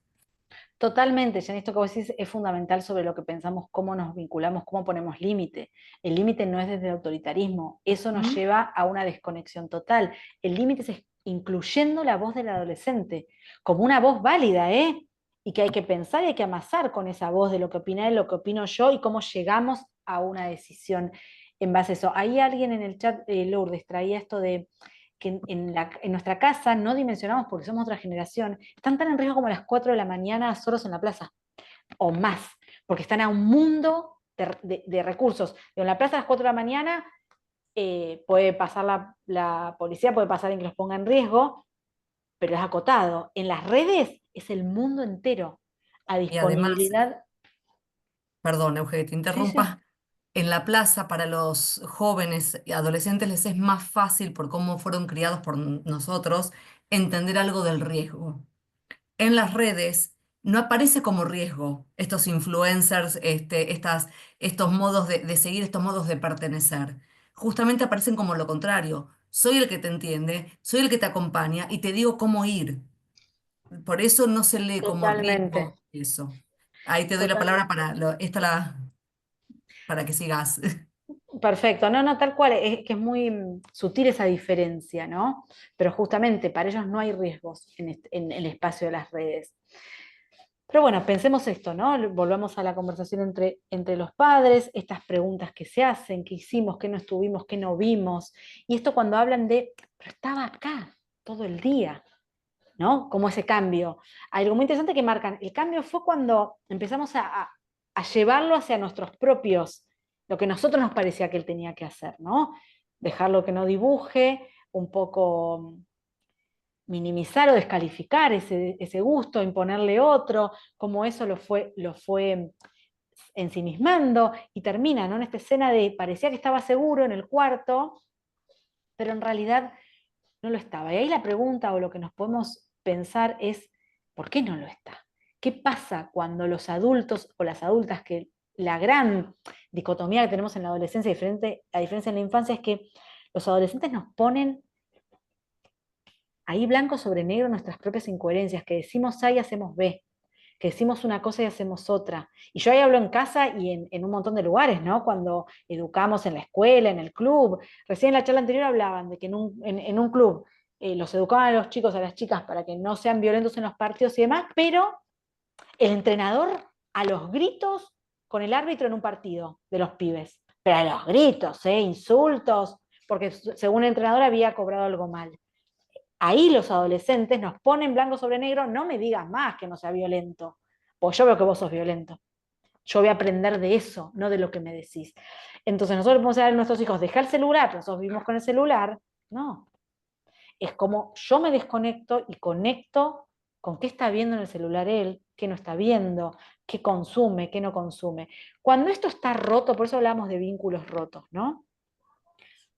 Totalmente, Jan, esto que vos decís es fundamental sobre lo que pensamos, cómo nos vinculamos, cómo ponemos límite. El límite no es desde el autoritarismo, eso nos ¿Mm? lleva a una desconexión total. El límite es incluyendo la voz del adolescente, como una voz válida, ¿eh? Y que hay que pensar y hay que amasar con esa voz de lo que opina él, lo que opino yo y cómo llegamos a una decisión en base a eso. Ahí alguien en el chat, Lourdes, traía esto de que en nuestra casa no dimensionamos porque somos otra generación, están tan en riesgo como a las 4 de la mañana solos en la plaza, o más, porque están a un mundo de recursos. En la plaza a las 4 de la mañana puede pasar la policía, puede pasar en que los ponga en riesgo, pero es acotado. En las redes es el mundo entero a Y además, disponibilidad. perdón, Eugenio, te Sí, sí, interrumpa. En la plaza, para los jóvenes y adolescentes les es más fácil, por cómo fueron criados por nosotros, entender algo del riesgo. En las redes no aparece como riesgo estos influencers, estos modos de seguir, estos modos de pertenecer. Justamente aparecen como lo contrario. Soy el que te entiende, soy el que te acompaña y te digo cómo ir. Por eso no se lee como totalmente. riesgo eso. Ahí te doy la palabra Totalmente. para que sigas. Perfecto, no, no, tal cual, es que es muy sutil esa diferencia, ¿no? Pero justamente para ellos no hay riesgos en el espacio de las redes. Pero bueno, pensemos esto, ¿no? Volvamos a la conversación entre los padres, estas preguntas que se hacen, qué hicimos, qué no estuvimos, qué no vimos. Y esto cuando hablan de, pero estaba acá todo el día, ¿no? Como ese cambio. Hay algo muy interesante que marcan. El cambio fue cuando empezamos a llevarlo hacia nuestros propios, lo que a nosotros nos parecía que él tenía que hacer, ¿no? Dejarlo que no dibuje, un poco minimizar o descalificar ese gusto, imponerle otro, como eso lo fue ensimismando y termina, ¿no? En esta escena de parecía que estaba seguro en el cuarto, pero en realidad no lo estaba. Y ahí la pregunta o lo que nos podemos pensar es, ¿por qué no lo está? ¿Qué pasa cuando los adultos o las adultas, que la gran dicotomía que tenemos en la adolescencia, a diferencia en la infancia, es que los adolescentes nos ponen ahí blanco sobre negro nuestras propias incoherencias, que decimos A y hacemos B, que decimos una cosa y hacemos otra. Y yo ahí hablo en casa y en un montón de lugares, ¿no? Cuando educamos en la escuela, en el club. Recién en la charla anterior hablaban de que en un club los educaban a los chicos, a las chicas, para que no sean violentos en los partidos y demás, pero el entrenador a los gritos con el árbitro en un partido de los pibes. Pero a los gritos, insultos, porque según el entrenador había cobrado algo mal. Ahí los adolescentes nos ponen blanco sobre negro, no me digas más que no sea violento, porque yo veo que vos sos violento. Yo voy a aprender de eso, no de lo que me decís. Entonces nosotros podemos decir a nuestros hijos, deja el celular, nosotros vivimos con el celular. No, es como yo me desconecto y conecto con qué está viendo en el celular él, qué no está viendo, qué consume, qué no consume. Cuando esto está roto, por eso hablamos de vínculos rotos, ¿no?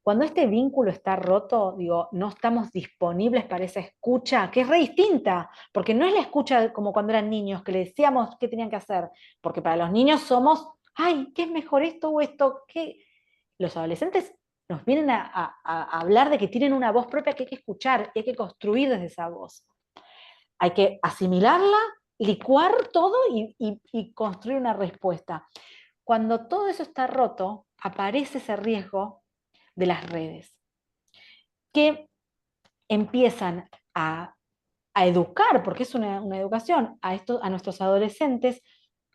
Cuando este vínculo está roto, digo, no estamos disponibles para esa escucha, que es re distinta, porque no es la escucha como cuando eran niños, que le decíamos qué tenían que hacer, porque para los niños somos, ay, ¿qué es mejor esto o esto? ¿Qué? Los adolescentes nos vienen a hablar de que tienen una voz propia que hay que escuchar y hay que construir desde esa voz. Hay que asimilarla, licuar todo y construir una respuesta. Cuando todo eso está roto, aparece ese riesgo de las redes, que empiezan a educar, porque es una educación, a nuestros adolescentes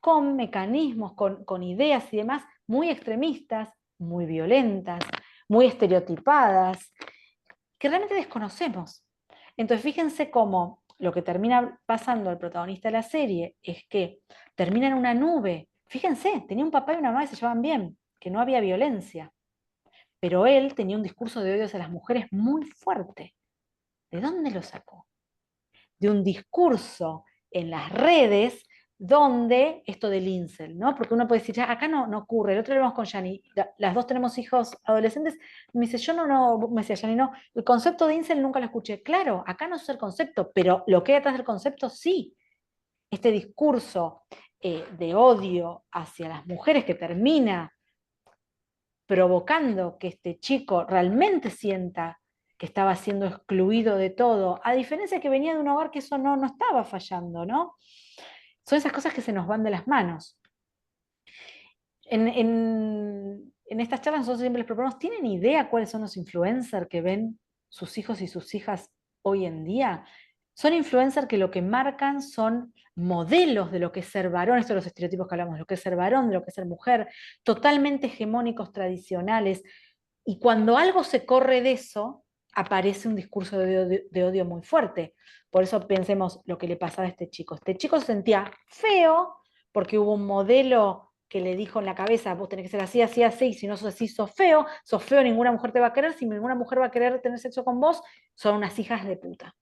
con mecanismos, con ideas y demás muy extremistas, muy violentas, muy estereotipadas, que realmente desconocemos. Entonces, fíjense cómo lo que termina pasando al protagonista de la serie es que termina en una nube. Fíjense, tenía un papá y una mamá que se llevaban bien, que no había violencia, pero él tenía un discurso de odio hacia las mujeres muy fuerte. ¿De dónde lo sacó? De un discurso en las redes donde esto del incel, ¿no? Porque uno puede decir, ya, acá no ocurre. El otro día hablamos con Yani, las dos tenemos hijos adolescentes, me dice, yo me decía Yani, no, el concepto de incel nunca lo escuché. Claro, acá no es el concepto, pero lo que hay detrás del concepto sí. Este discurso de odio hacia las mujeres que termina provocando que este chico realmente sienta que estaba siendo excluido de todo, a diferencia de que venía de un hogar que eso no estaba fallando, ¿no? Son esas cosas que se nos van de las manos. En estas charlas nosotros siempre les proponemos, ¿tienen idea cuáles son los influencers que ven sus hijos y sus hijas hoy en día? Son influencers que lo que marcan son modelos de lo que es ser varón, estos son los estereotipos que hablamos, de lo que es ser varón, de lo que es ser mujer, totalmente hegemónicos, tradicionales. Y cuando algo se corre de eso, aparece un discurso de odio muy fuerte. Por eso pensemos lo que le pasaba a este chico. Este chico se sentía feo porque hubo un modelo que le dijo en la cabeza, vos tenés que ser así, así, así, y si no sos así, sos feo, ninguna mujer te va a querer, si ninguna mujer va a querer tener sexo con vos, son unas hijas de puta.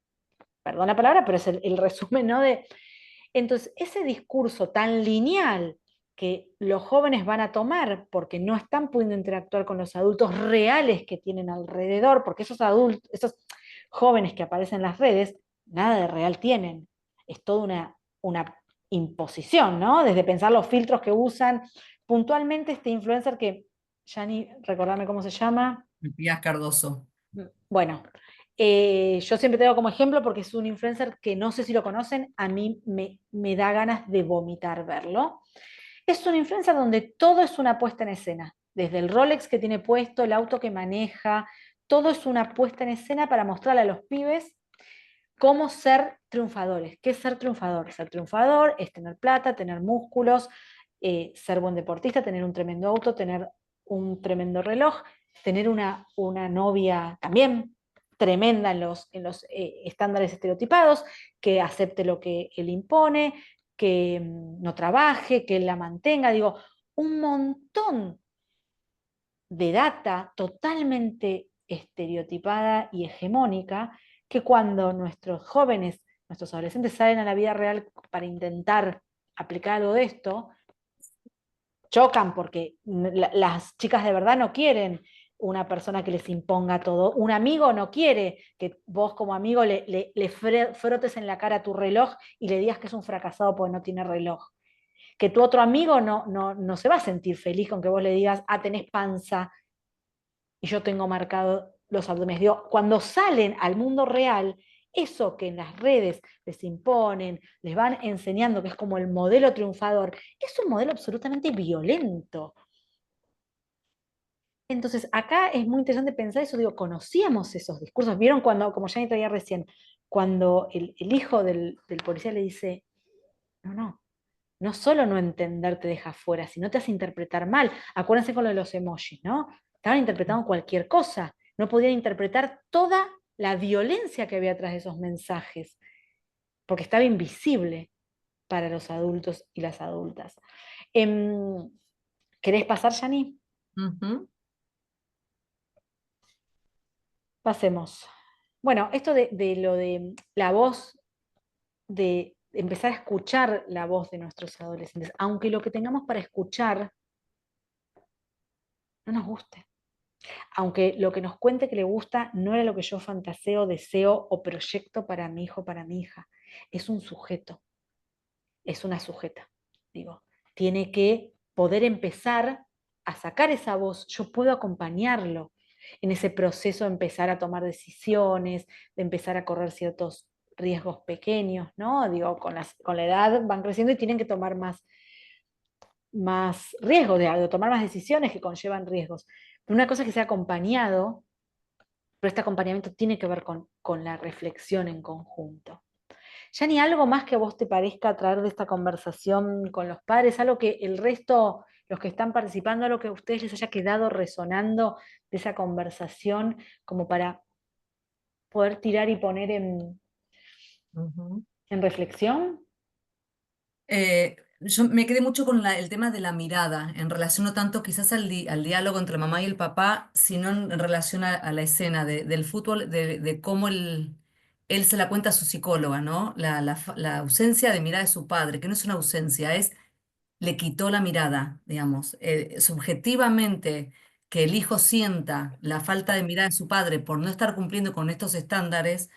Perdón la palabra, pero es el resumen, ¿no? Entonces, ese discurso tan lineal que los jóvenes van a tomar porque no están pudiendo interactuar con los adultos reales que tienen alrededor, porque esos adultos, esos jóvenes que aparecen en las redes, nada de real tienen. Es toda una imposición, ¿no? Desde pensar los filtros que usan. Puntualmente este influencer que, ya ni recordarme cómo se llama. Matías Cardoso. Bueno, Yo siempre tengo como ejemplo porque es un influencer que no sé si lo conocen, a mí me da ganas de vomitar verlo. Es un influencer donde todo es una puesta en escena, desde el Rolex que tiene puesto, el auto que maneja, todo es una puesta en escena para mostrarle a los pibes cómo ser triunfadores. ¿Qué es ser triunfador? Ser triunfador es tener plata, tener músculos, ser buen deportista, tener un tremendo auto, tener un tremendo reloj, tener una novia también tremenda en los estándares estereotipados, que acepte lo que él impone, que no trabaje, que él la mantenga. Digo, un montón de data totalmente estereotipada y hegemónica que cuando nuestros jóvenes, nuestros adolescentes salen a la vida real para intentar aplicar algo de esto, chocan porque las chicas de verdad no quieren una persona que les imponga todo. Un amigo no quiere que vos como amigo le frotes en la cara tu reloj y le digas que es un fracasado porque no tiene reloj. Que tu otro amigo no se va a sentir feliz con que vos le digas, ah, tenés panza y yo tengo marcado los abdominales. Digo, cuando salen al mundo real, eso que en las redes les imponen, les van enseñando que es como el modelo triunfador, es un modelo absolutamente violento. Entonces, acá es muy interesante pensar eso, digo, conocíamos esos discursos, vieron cuando, como ya traía recién, cuando el hijo del policía le dice, no, no solo no entender te deja fuera, sino te hace interpretar mal. Acuérdense con lo de los emojis, ¿no? Estaban interpretando cualquier cosa, no podían interpretar toda la violencia que había atrás de esos mensajes, porque estaba invisible para los adultos y las adultas. Em, ¿Querés pasar, Yani? Ujú. Pasemos. Bueno, esto de lo de la voz, de empezar a escuchar la voz de nuestros adolescentes, aunque lo que tengamos para escuchar no nos guste. Aunque lo que nos cuente que le gusta no era lo que yo fantaseo, deseo o proyecto para mi hijo, para mi hija. Es un sujeto, es una sujeta, digo. Tiene que poder empezar a sacar esa voz. Yo puedo acompañarlo en ese proceso de empezar a tomar decisiones, de empezar a correr ciertos riesgos pequeños, ¿no? Digo, con la edad van creciendo y tienen que tomar más riesgos, de tomar más decisiones que conllevan riesgos. Pero una cosa es que sea acompañado, pero este acompañamiento tiene que ver con la reflexión en conjunto. Ya ni algo más que a vos te parezca traer de esta conversación con los padres, algo que el resto, los que están participando, algo que a ustedes les haya quedado resonando de esa conversación, como para poder tirar y poner Ujú. en reflexión. Yo me quedé mucho con el tema de la mirada, en relación no tanto quizás al diálogo entre mamá y el papá, sino en relación a la escena del fútbol, de cómo él se la cuenta a su psicóloga, ¿no? La ausencia de mirada de su padre, que no es una ausencia, le quitó la mirada, digamos. Subjetivamente, que el hijo sienta la falta de mirada de su padre por no estar cumpliendo con estos estándares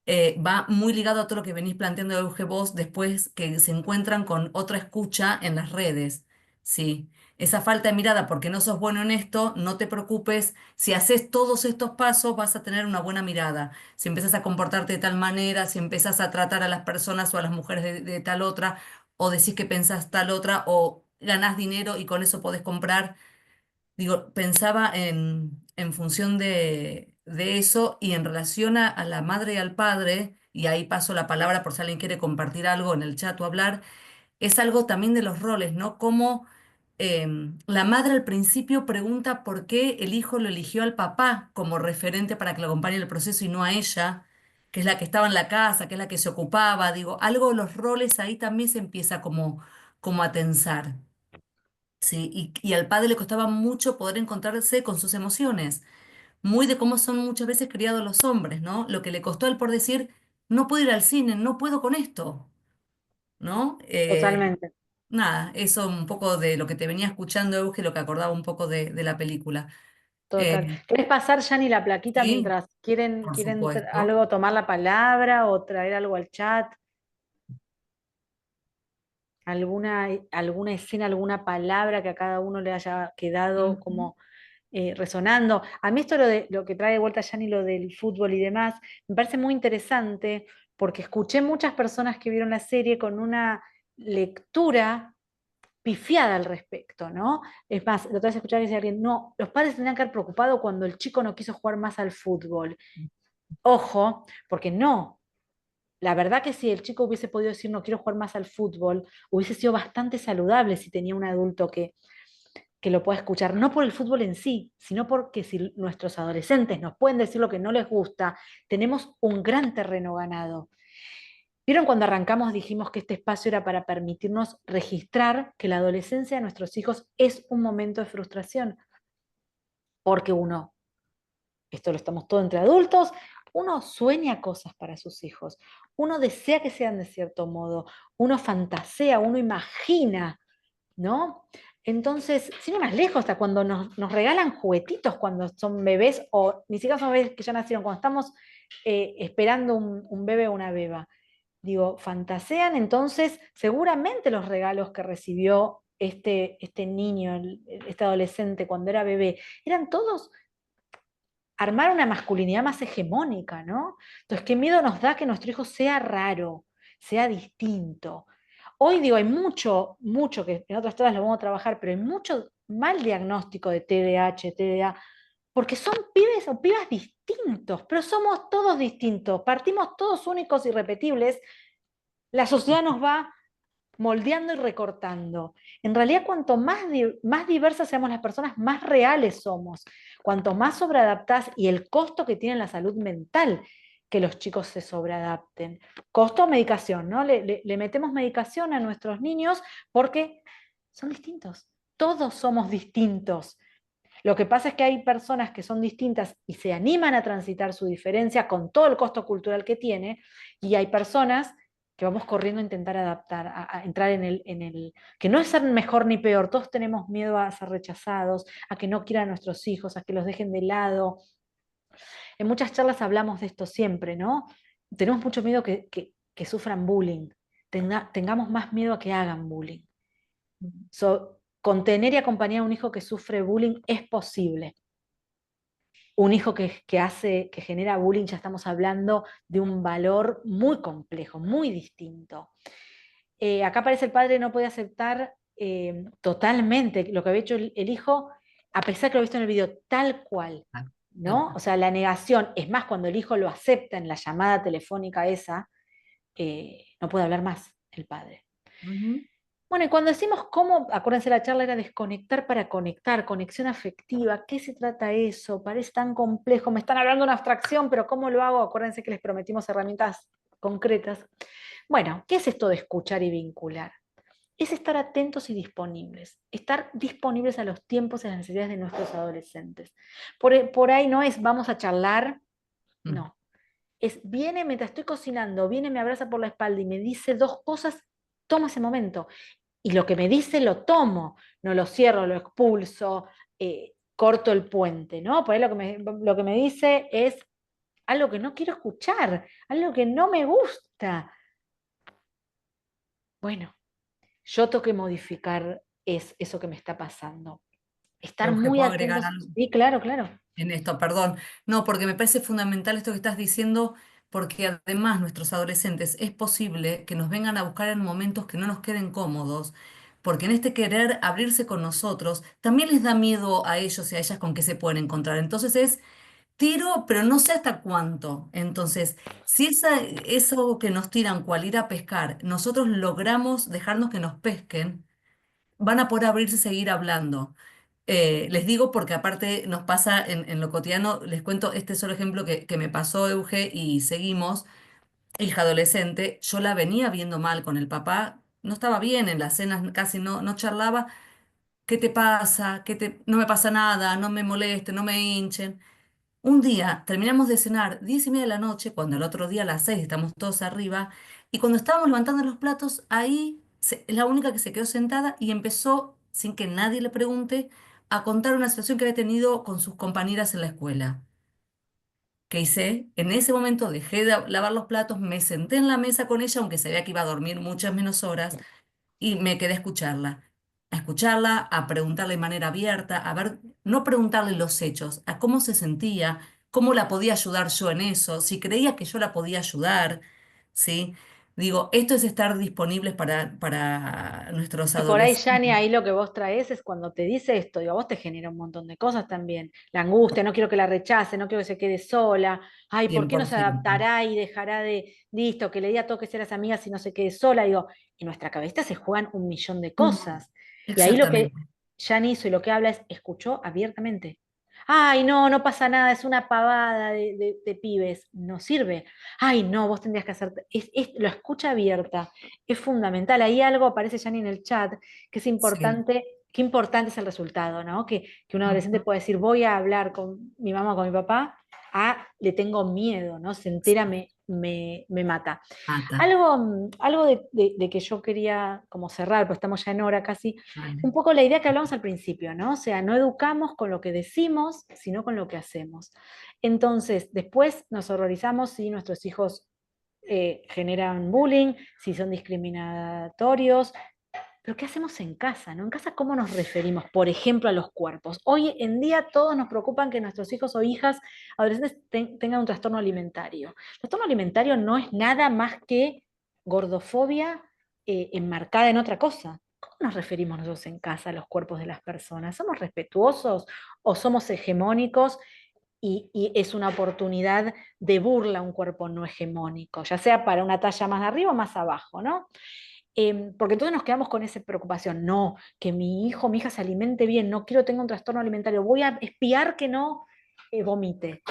va muy ligado a todo lo que venís planteando, Euge, vos, después que se encuentran con otra escucha en las redes, ¿sí? Esa falta de mirada, porque no sos bueno en esto, no te preocupes, si haces todos estos pasos vas a tener una buena mirada. Si empiezas a comportarte de tal manera, si empiezas a tratar a las personas o a las mujeres de tal otra, o decís que pensás tal otra, o ganás dinero y con eso podés comprar. Digo, pensaba en función de eso y en relación a la madre y al padre, y ahí paso la palabra por si alguien quiere compartir algo en el chat o hablar, es algo también de los roles, ¿no? Como la madre al principio pregunta por qué el hijo lo eligió al papá como referente para que lo acompañe en el proceso y no a ella, que es la que estaba en la casa, que es la que se ocupaba. Digo, algo de los roles ahí también se empieza como a tensar. Sí, y al padre le costaba mucho poder encontrarse con sus emociones, muy de cómo son muchas veces criados los hombres, ¿no? Lo que le costó a él por decir, no puedo ir al cine, no puedo con esto, ¿no? Totalmente, Nada, eso un poco de lo que te venía escuchando, Euge, lo que acordaba un poco de la película. total. Eh, ¿Querés pasar, Yani, la plaquita sí, mientras quieren, por quieren supuesto. algo, tomar la palabra o traer algo al chat? ¿Alguna escena, alguna palabra que a cada uno le haya quedado Ujú. como resonando. A mí esto lo que trae de vuelta Yani, lo del fútbol y demás, me parece muy interesante porque escuché muchas personas que vieron la serie con una lectura pifiada al respecto, ¿no? Es más, la otra vez escuchaba que decía alguien, no, los padres tendrían que haber preocupado cuando el chico no quiso jugar más al fútbol. Ojo, porque no. La verdad que si el chico hubiese podido decir no quiero jugar más al fútbol, hubiese sido bastante saludable si tenía un adulto que lo pueda escuchar, no por el fútbol en sí, sino porque si nuestros adolescentes nos pueden decir lo que no les gusta, tenemos un gran terreno ganado. ¿Vieron cuando arrancamos dijimos que este espacio era para permitirnos registrar que la adolescencia de nuestros hijos es un momento de frustración? Porque uno, esto lo estamos todos entre adultos, uno sueña cosas para sus hijos, uno desea que sean de cierto modo, uno fantasea, uno imagina, ¿no? Entonces, sin ir más lejos, hasta cuando nos regalan juguetitos cuando son bebés, o ni siquiera son bebés que ya nacieron, cuando estamos esperando un bebé o una beba. Digo, fantasean entonces seguramente los regalos que recibió este niño, este adolescente cuando era bebé, eran todos armar una masculinidad más hegemónica, ¿no? Entonces, qué miedo nos da que nuestro hijo sea raro, sea distinto. Hoy digo, hay mucho que en otras cosas lo vamos a trabajar, pero hay mucho mal diagnóstico de TDAH, TDA, porque son pibes o pibas distintos, pero somos todos distintos, partimos todos únicos y repetibles, la sociedad nos va moldeando y recortando. En realidad, cuanto más diversas seamos las personas, más reales somos. Cuanto más sobreadaptás y el costo que tiene la salud mental que los chicos se sobreadapten. Costo medicación, ¿no? Le metemos medicación a nuestros niños porque son distintos. Todos somos distintos. Lo que pasa es que hay personas que son distintas y se animan a transitar su diferencia con todo el costo cultural que tiene, y hay personas que vamos corriendo a intentar adaptar, a entrar que no es ser mejor ni peor, todos tenemos miedo a ser rechazados, a que no quieran a nuestros hijos, a que los dejen de lado. En muchas charlas hablamos de esto siempre, ¿no? Tenemos mucho miedo que sufran bullying, tengamos más miedo a que hagan bullying. Contener y acompañar a un hijo que sufre bullying es posible. Un hijo que genera bullying, ya estamos hablando de un valor muy complejo, muy distinto. Acá aparece el padre no puede aceptar totalmente lo que había hecho el hijo, a pesar que lo he visto en el video tal cual, Ah, tal ¿no? O cual. sea, la negación, es más, cuando el hijo lo acepta en la llamada telefónica esa, no puede hablar más el padre. Ujú. Bueno, y cuando decimos cómo, acuérdense, la charla era desconectar para conectar, conexión afectiva, ¿qué se trata eso? Parece tan complejo, me están hablando de una abstracción, pero ¿cómo lo hago? Acuérdense que les prometimos herramientas concretas. Bueno, ¿qué es esto de escuchar y vincular? Es estar atentos y disponibles, estar disponibles a los tiempos y las necesidades de nuestros adolescentes. Por ahí no es vamos a charlar, Mm. no. Es viene mientras estoy cocinando, viene, me abraza por la espalda y me dice dos cosas, toma ese momento. Y lo que me dice lo tomo, no lo cierro, lo expulso, corto el puente, ¿no? Por ahí lo que me dice es algo que no quiero escuchar, algo que no me gusta. Bueno, yo tengo que modificar eso que me está pasando. Estar Euge, muy ¿puedo agregar atentos. algo Sí, claro, claro. en esto? Perdón. No, porque me parece fundamental esto que estás diciendo, porque además nuestros adolescentes es posible que nos vengan a buscar en momentos que no nos queden cómodos, porque en este querer abrirse con nosotros, también les da miedo a ellos y a ellas con qué se pueden encontrar. Entonces es tiro, pero no sé hasta cuánto. Entonces, si eso que nos tiran, cual ir a pescar, nosotros logramos dejarnos que nos pesquen, van a poder abrirse y seguir hablando. Les digo porque aparte nos pasa en lo cotidiano, les cuento este solo ejemplo que me pasó, Euge, y seguimos. Hija adolescente, yo la venía viendo mal con el papá, no estaba bien en las cenas, casi no charlaba. ¿Qué te pasa? No me pasa nada, no me moleste, no me hinchen. Un día terminamos de cenar 10:30 de la noche, cuando al otro día a las 6 estamos todos arriba, y cuando estábamos levantando los platos, ahí es la única que se quedó sentada y empezó, sin que nadie le pregunte, a contar una situación que había tenido con sus compañeras en la escuela. ¿Qué hice? En ese momento dejé de lavar los platos, me senté en la mesa con ella, aunque sabía que iba a dormir muchas menos horas, y me quedé a escucharla. a escucharla, a preguntarle de manera abierta, a ver, no preguntarle los hechos, a cómo se sentía, cómo la podía ayudar yo en eso, si creía que yo la podía ayudar, ¿sí? Digo, esto es estar disponibles para nuestros Y por ahí, adolescentes. Yani, ahí lo que vos traes es cuando te dice esto, digo, a vos te genera un montón de cosas también. La angustia, no quiero que la rechace, no quiero que se quede sola. Ay, ¿por qué no se 100%. adaptará y dejará de listo, que le diga a todos que sean las amigas y no se quede sola? Digo, en nuestra cabeza se juegan un millón de Mm, cosas. Y ahí lo que exactamente. Yani hizo y lo que habla es, escuchó abiertamente. Ay, no, no pasa nada, es una pavada de pibes. No sirve. Ay, no, vos tendrías que hacer. La escucha abierta es fundamental. Ahí algo aparece ya en el chat, que es Sí. importante, qué importante es el resultado, ¿no? Que un adolescente Ujú. puede decir, voy a hablar con mi mamá o con mi papá, le tengo miedo, ¿no? Se entera, me mata. Mata. Algo de que yo quería como cerrar, pues estamos ya en hora casi, Vale. un poco la idea que hablamos al principio, ¿no? O sea, no educamos con lo que decimos, sino con lo que hacemos. Entonces, después nos horrorizamos si nuestros hijos generan bullying, si son discriminatorios, pero ¿qué hacemos en casa? ¿No? En casa, ¿cómo nos referimos, por ejemplo, a los cuerpos? Hoy en día todos nos preocupan que nuestros hijos o hijas adolescentes tengan un trastorno alimentario. El trastorno alimentario no es nada más que gordofobia enmarcada en otra cosa. ¿Cómo nos referimos nosotros en casa a los cuerpos de las personas? ¿Somos respetuosos o somos hegemónicos y es una oportunidad de burla a un cuerpo no hegemónico, ya sea para una talla más de arriba o más abajo, ¿no? Porque entonces nos quedamos con esa preocupación, no, que mi hijo, mi hija se alimente bien, no quiero tenga un trastorno alimentario, voy a espiar que no vomite.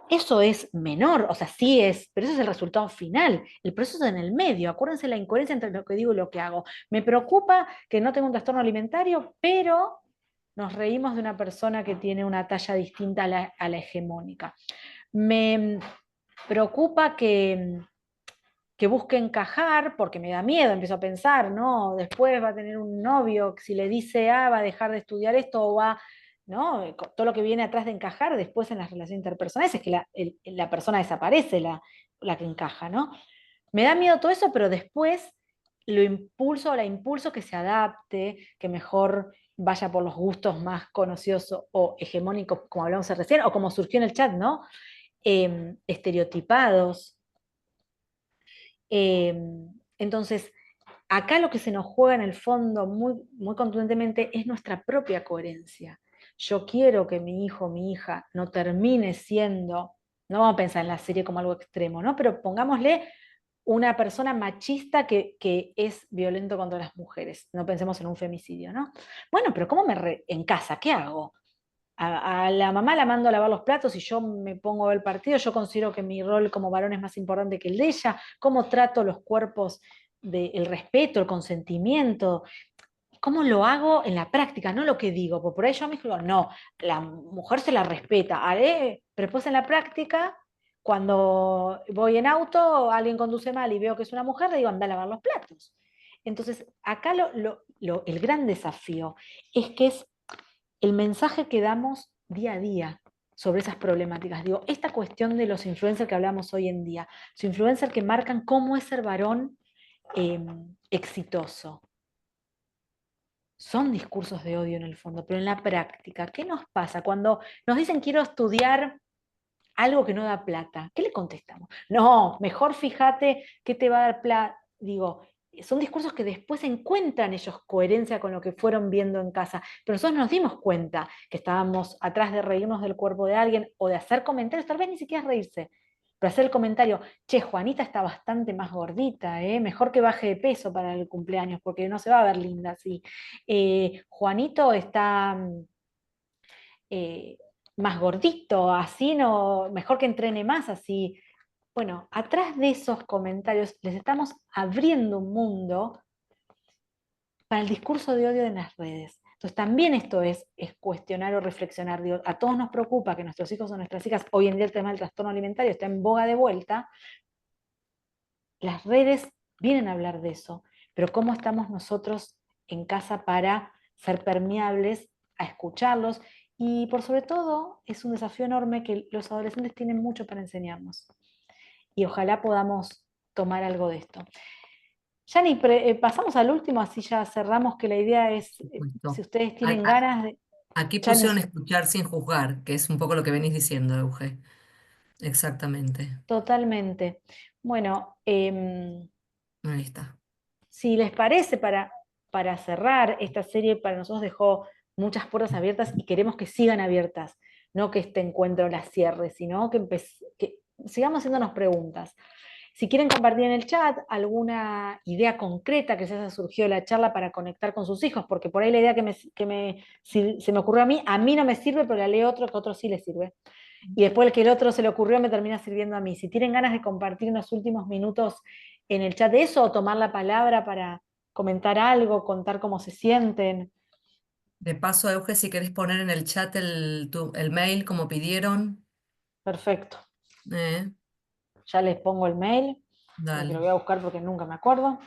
Eso es menor, o sea, sí es, pero eso es el resultado final. El proceso es en el medio. Acuérdense la incoherencia entre lo que digo y lo que hago. Me preocupa que no tenga un trastorno alimentario, pero nos reímos de una persona que tiene una talla distinta a la hegemónica. Me preocupa que busque encajar, porque me da miedo, empiezo a pensar, ¿no? Después va a tener un novio, que si le dice A, va a dejar de estudiar esto o va, ¿no? Todo lo que viene atrás de encajar después en las relaciones interpersonales es que la persona desaparece, la que encaja, ¿no? Me da miedo todo eso, pero después la impulso que se adapte, que mejor vaya por los gustos más conocidos o hegemónicos, como hablamos recién, o como surgió en el chat, ¿no? Estereotipados. Eh, entonces, acá lo que se nos juega en el fondo muy, muy contundentemente es nuestra propia coherencia. Yo quiero que mi hijo, mi hija, no termine siendo, no vamos a pensar en la serie como algo extremo, ¿no? Pero pongámosle una persona machista que es violento contra las mujeres. No pensemos en un femicidio, ¿no? Bueno, pero en casa, ¿qué hago? A la mamá la mando a lavar los platos y yo me pongo a ver el partido, yo considero que mi rol como varón es más importante que el de ella, cómo trato los cuerpos del respeto, el consentimiento, cómo lo hago en la práctica, no lo que digo, porque por ahí yo me digo, no, la mujer se la respeta, pero después en la práctica, cuando voy en auto, alguien conduce mal y veo que es una mujer, le digo, anda a lavar los platos. Entonces, acá el gran desafío es que es el mensaje que damos día a día sobre esas problemáticas. Digo, esta cuestión de los influencers que hablamos hoy en día, los influencers que marcan cómo es ser varón eh, exitoso. Son discursos de odio en el fondo, pero en la práctica, ¿qué nos pasa cuando nos dicen quiero estudiar algo que no da plata? ¿Qué le contestamos? No, mejor fíjate qué te va a dar plata. Digo, son discursos que después encuentran ellos coherencia con lo que fueron viendo en casa, pero nosotros nos dimos cuenta que estábamos atrás de reírnos del cuerpo de alguien o de hacer comentarios, tal vez ni siquiera reírse, pero hacer el comentario, che, Juanita está bastante más gordita, mejor que baje de peso para el cumpleaños, porque no se va a ver linda así. Juanito está eh, más gordito, así no, mejor que entrene más, así. Bueno, atrás de esos comentarios les estamos abriendo un mundo para el discurso de odio en las redes. Entonces también esto es cuestionar o reflexionar. Digo, a todos nos preocupa que nuestros hijos o nuestras hijas, hoy en día el tema del trastorno alimentario está en boga de vuelta. Las redes vienen a hablar de eso, pero ¿cómo estamos nosotros en casa para ser permeables a escucharlos? Y por sobre todo es un desafío enorme que los adolescentes tienen mucho para enseñarnos. Y ojalá podamos tomar algo de esto. Yani, pasamos al último, así ya cerramos, que la idea es, si Supuesto. ustedes A- tienen a- ganas de... Aquí Yani, pusieron escuchar sin juzgar, que es un poco lo que venís diciendo, Euge. Exactamente. totalmente. Bueno, Ahí está. si les parece, para cerrar, esta serie para nosotros dejó muchas puertas abiertas y queremos que sigan abiertas, no que este encuentro las cierre, sino que sigamos haciéndonos preguntas. Si quieren compartir en el chat alguna idea concreta que se haya surgido de la charla para conectar con sus hijos, porque por ahí la idea se me ocurrió a mí no me sirve, pero la lee otro que a otro sí le sirve. Y después el que el otro se le ocurrió me termina sirviendo a mí. Si tienen ganas de compartir unos últimos minutos en el chat de eso o tomar la palabra para comentar algo, contar cómo se sienten, De paso, Euge, si querés poner en el chat el mail como pidieron. perfecto. eh, Ya les pongo el mail, que Dale. lo voy a buscar porque nunca me acuerdo.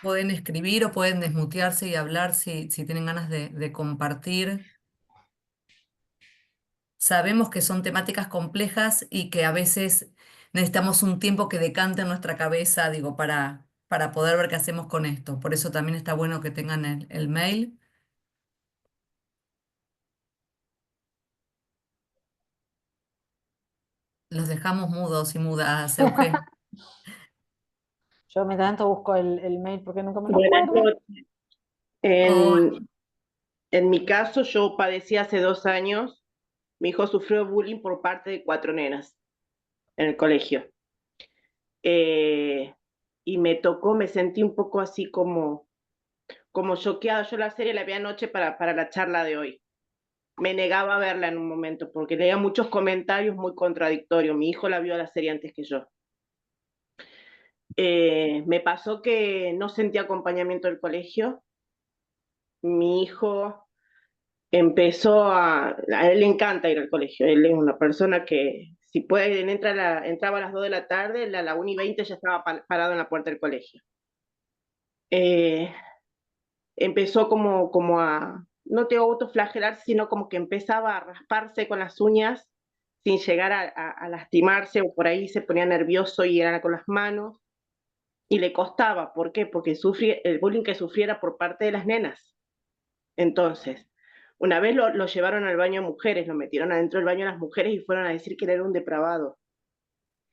Pueden escribir o pueden desmutearse y hablar si tienen ganas de compartir. Sabemos que son temáticas complejas y que a veces necesitamos un tiempo que decante en nuestra cabeza, digo, para poder ver qué hacemos con esto. Por eso también está bueno que tengan el mail. Los dejamos mudos y mudas, Euge. Yo me tanto busco el mail porque nunca me lo Buenas acuerdo. noches. Oh, En mi caso, yo padecí hace 2 años. Mi hijo sufrió bullying por parte de 4 nenas en el colegio. Eh, y me tocó, me sentí un poco así como choqueada. Yo la serie la vi anoche para la charla de hoy. Me negaba a verla en un momento porque leía muchos comentarios muy contradictorios. Mi hijo la vio la serie antes que yo. Me pasó que no sentí acompañamiento del colegio. Mi hijo a él le encanta ir al colegio, él es una persona que si puede, entraba a las 2 de la tarde, a la 1:20 ya estaba parado en la puerta del colegio. Eh, Empezó como no te autoflagelar, sino como que empezaba a rasparse con las uñas sin llegar a lastimarse, o por ahí se ponía nervioso y era con las manos, y le costaba. ¿Por qué? Porque sufría el bullying que sufriera por parte de las nenas. Entonces, una vez lo llevaron al baño a mujeres, lo metieron adentro del baño a las mujeres y fueron a decir que él era un depravado.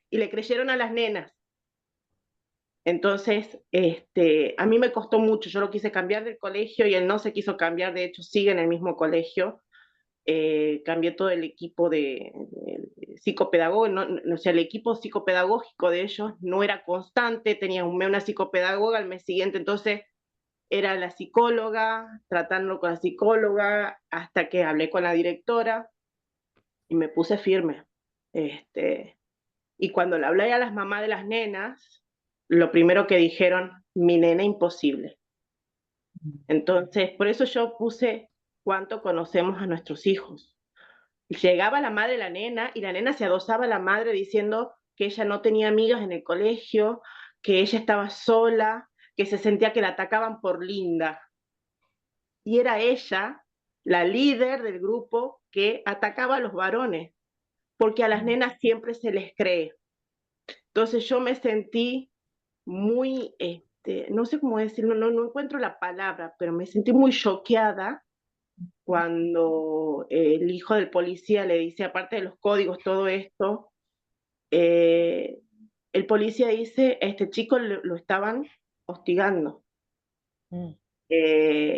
Y le creyeron a las nenas. Entonces, a mí me costó mucho. Yo lo quise cambiar del colegio y él no se quiso cambiar. De hecho, sigue en el mismo colegio. Cambié todo el equipo de psicopedagogo, o sea, el equipo psicopedagógico de ellos no era constante. Tenía una psicopedagoga al mes siguiente, entonces era la psicóloga, tratándolo con la psicóloga, hasta que hablé con la directora y me puse firme. Y cuando le hablé a las mamás de las nenas, lo primero que dijeron, mi nena imposible. Entonces, por eso yo puse cuánto conocemos a nuestros hijos. Llegaba la madre de la nena y la nena se adosaba a la madre diciendo que ella no tenía amigas en el colegio, que ella estaba sola, que se sentía que la atacaban por linda. Y era ella la líder del grupo que atacaba a los varones, porque a las nenas siempre se les cree. Entonces yo me sentí muy, no sé cómo decirlo, no encuentro la palabra, pero me sentí muy choqueada cuando el hijo del policía le dice, aparte de los códigos, todo esto, eh, el policía dice, a este chico lo estaban hostigando. Mm.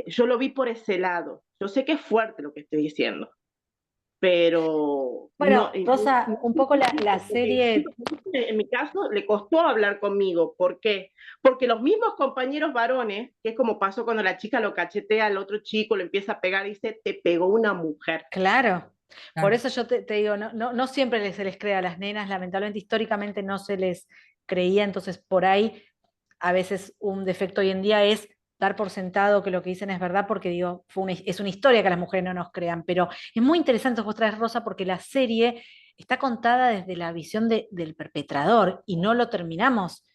Yo lo vi por ese lado. Yo sé que es fuerte lo que estoy diciendo, pero no, Bueno, Rosa, un poco la porque serie, en mi caso le costó hablar conmigo. ¿Por qué? Porque los mismos compañeros varones, que es como pasó cuando la chica lo cachetea al otro chico, lo empieza a pegar, dice, te pegó una mujer. claro. Por claro. eso yo te digo, no siempre se les cree a las nenas, lamentablemente históricamente no se les creía, entonces por ahí a veces un defecto hoy en día es dar por sentado que lo que dicen es verdad, porque digo, es una historia que las mujeres no nos crean, pero es muy interesante vos traes, Rosa, porque la serie está contada desde la visión del perpetrador y no lo terminamos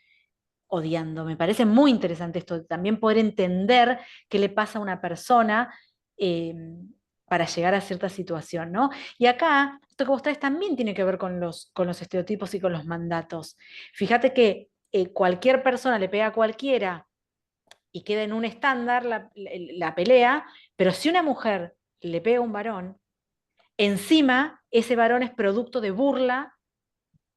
odiando. Me parece muy interesante esto, también poder entender qué le pasa a una persona eh, para llegar a cierta situación, ¿no? Y acá, esto que vos traes también tiene que ver con los estereotipos y con los mandatos. Fíjate que cualquier persona le pega a cualquiera y queda en un estándar la pelea, pero si una mujer le pega a un varón, encima ese varón es producto de burla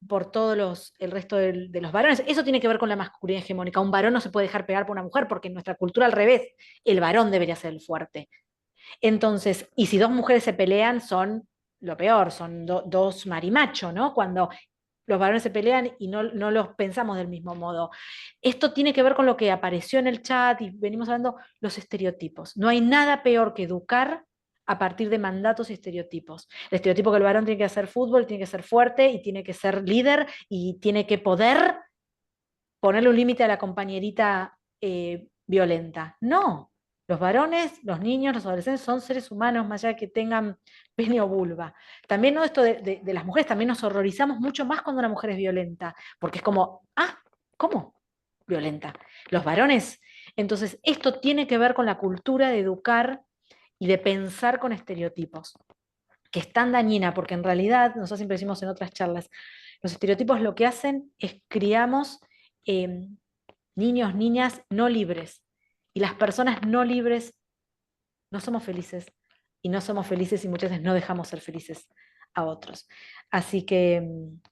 por todos el resto de los varones. Eso tiene que ver con la masculinidad hegemónica. Un varón no se puede dejar pegar por una mujer, porque en nuestra cultura al revés, el varón debería ser el fuerte. Entonces, y si dos mujeres se pelean, son lo peor, son dos marimachos, ¿no? Cuando los varones se pelean y no los pensamos del mismo modo. Esto tiene que ver con lo que apareció en el chat y venimos hablando, los estereotipos. No hay nada peor que educar a partir de mandatos y estereotipos. El estereotipo que el varón tiene que hacer fútbol, tiene que ser fuerte y tiene que ser líder y tiene que poder ponerle un límite a la compañerita violenta. No, los varones, los niños, los adolescentes son seres humanos, más allá de que tengan pene o vulva. También ¿no? Esto de las mujeres, también nos horrorizamos mucho más cuando una mujer es violenta, porque es como, ¿cómo? Violenta. Los varones. Entonces, esto tiene que ver con la cultura de educar y de pensar con estereotipos, que es tan dañina, porque en realidad, nosotros siempre decimos en otras charlas, los estereotipos lo que hacen es criamos niños, niñas no libres. Y las personas no libres no somos felices. Y no somos felices y muchas veces no dejamos ser felices a otros. Así que,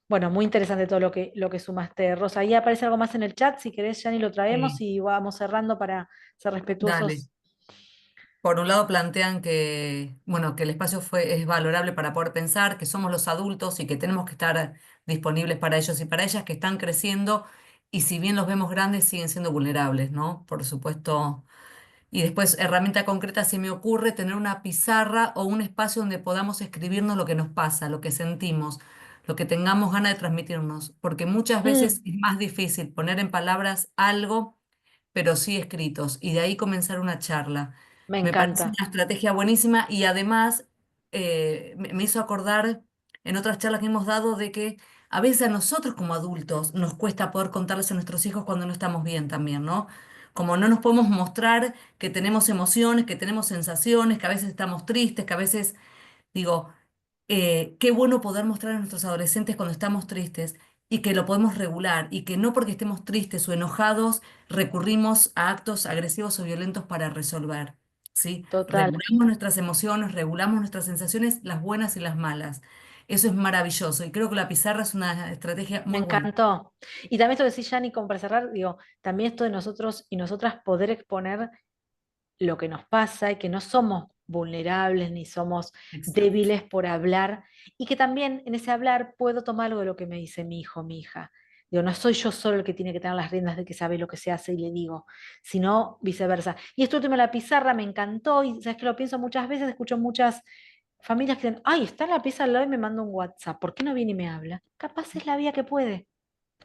bueno, muy interesante todo lo que sumaste, Rosa. Ahí aparece algo más en el chat, si querés, Yanni, lo traemos Sí, y vamos cerrando para ser dale. respetuosos. Por un lado plantean que, bueno, que el espacio es valorable para poder pensar, que somos los adultos y que tenemos que estar disponibles para ellos y para ellas que están creciendo y si bien los vemos grandes siguen siendo vulnerables, ¿no? Por supuesto. Y después, herramienta concreta, se me ocurre tener una pizarra o un espacio donde podamos escribirnos lo que nos pasa, lo que sentimos, lo que tengamos ganas de transmitirnos, porque muchas veces Mm, es más difícil poner en palabras algo pero sí escritos, y de ahí comenzar una charla. me Me parece encanta. una estrategia buenísima y además me hizo acordar en otras charlas que hemos dado de que a veces a nosotros como adultos nos cuesta poder contarles a nuestros hijos cuando no estamos bien también, ¿no? Como no nos podemos mostrar que tenemos emociones, que tenemos sensaciones, que a veces estamos tristes, que a veces, digo, qué bueno poder mostrar a nuestros adolescentes cuando estamos tristes y que lo podemos regular y que no porque estemos tristes o enojados recurrimos a actos agresivos o violentos para resolver, ¿sí? Total. Regulamos nuestras emociones, regulamos nuestras sensaciones, las buenas y las malas. Eso es maravilloso y creo que la pizarra es una estrategia Me muy buena. encantó. Y también esto que decís, Yanni, como para cerrar, digo, también esto de nosotros y nosotras poder exponer lo que nos pasa y que no somos vulnerables ni somos Exacto. débiles por hablar y que también en ese hablar puedo tomar algo de lo que me dice mi hijo, mi hija. Digo, no soy yo solo el que tiene que tener las riendas de que sabe lo que se hace y le digo, sino viceversa. Y esto último de la pizarra me encantó y sabes que lo pienso muchas veces, escucho muchas familias que dicen, ay, está en la pieza al lado y me manda un WhatsApp, ¿por qué no viene y me habla? Capaz es la vía que puede.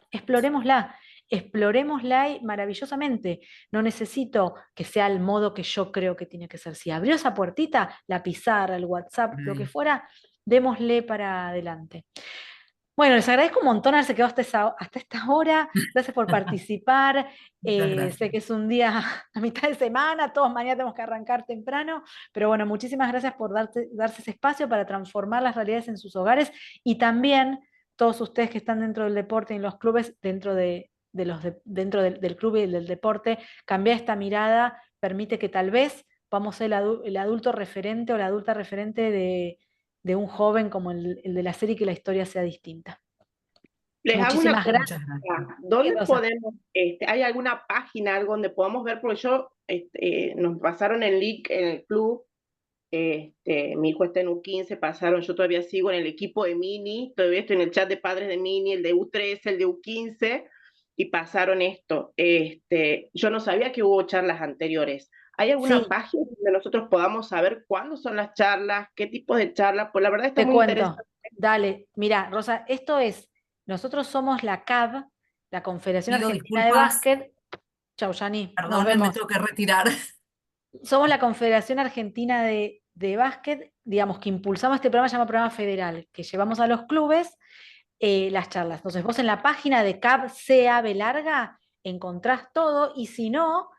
Explorémosla, explorémosla maravillosamente. No necesito que sea el modo que yo creo que tiene que ser. Si abrió esa puertita, la pizarra, el WhatsApp, Por lo que ahí. fuera, démosle para adelante. Bueno, les agradezco un montón haberse quedado hasta esta hora. Gracias por participar. Muchas Sé gracias. que es un día a mitad de semana, todos mañana tenemos que arrancar temprano, pero bueno, muchísimas gracias por darse ese espacio para transformar las realidades en sus hogares y también todos ustedes que están dentro del deporte y en los clubes, dentro del club y del deporte, cambiar esta mirada permite que tal vez vamos a ser el adulto referente o la adulta referente de un joven como el de la serie, que la historia sea distinta. Les hago una Muchísimas consulta. gracias. Muchas gracias. Sí, ¿Dónde Rosa. podemos, hay alguna página, algo donde podamos ver? Porque nos pasaron el link en el club. Mi hijo está en U15, pasaron, yo todavía sigo en el equipo de Mini, todavía estoy en el chat de padres de Mini, el de U13, el de U15, y pasaron esto. Yo no sabía que hubo charlas anteriores. ¿Hay alguna Sí, página donde nosotros podamos saber cuándo son las charlas, qué tipo de charlas? Pues la verdad está te muy interesante. cuento. Dale, mira, Rosa, nosotros somos la CAB, la Confederación Pido Argentina de disculpas, Básquet. Chau, Yani, nos perdonen, me vemos. tengo que retirar. Somos la Confederación Argentina de Básquet, digamos que impulsamos este programa, se llama Programa Federal, que llevamos a los clubes las charlas. Entonces vos en la página de CAB CAB larga encontrás todo y si no,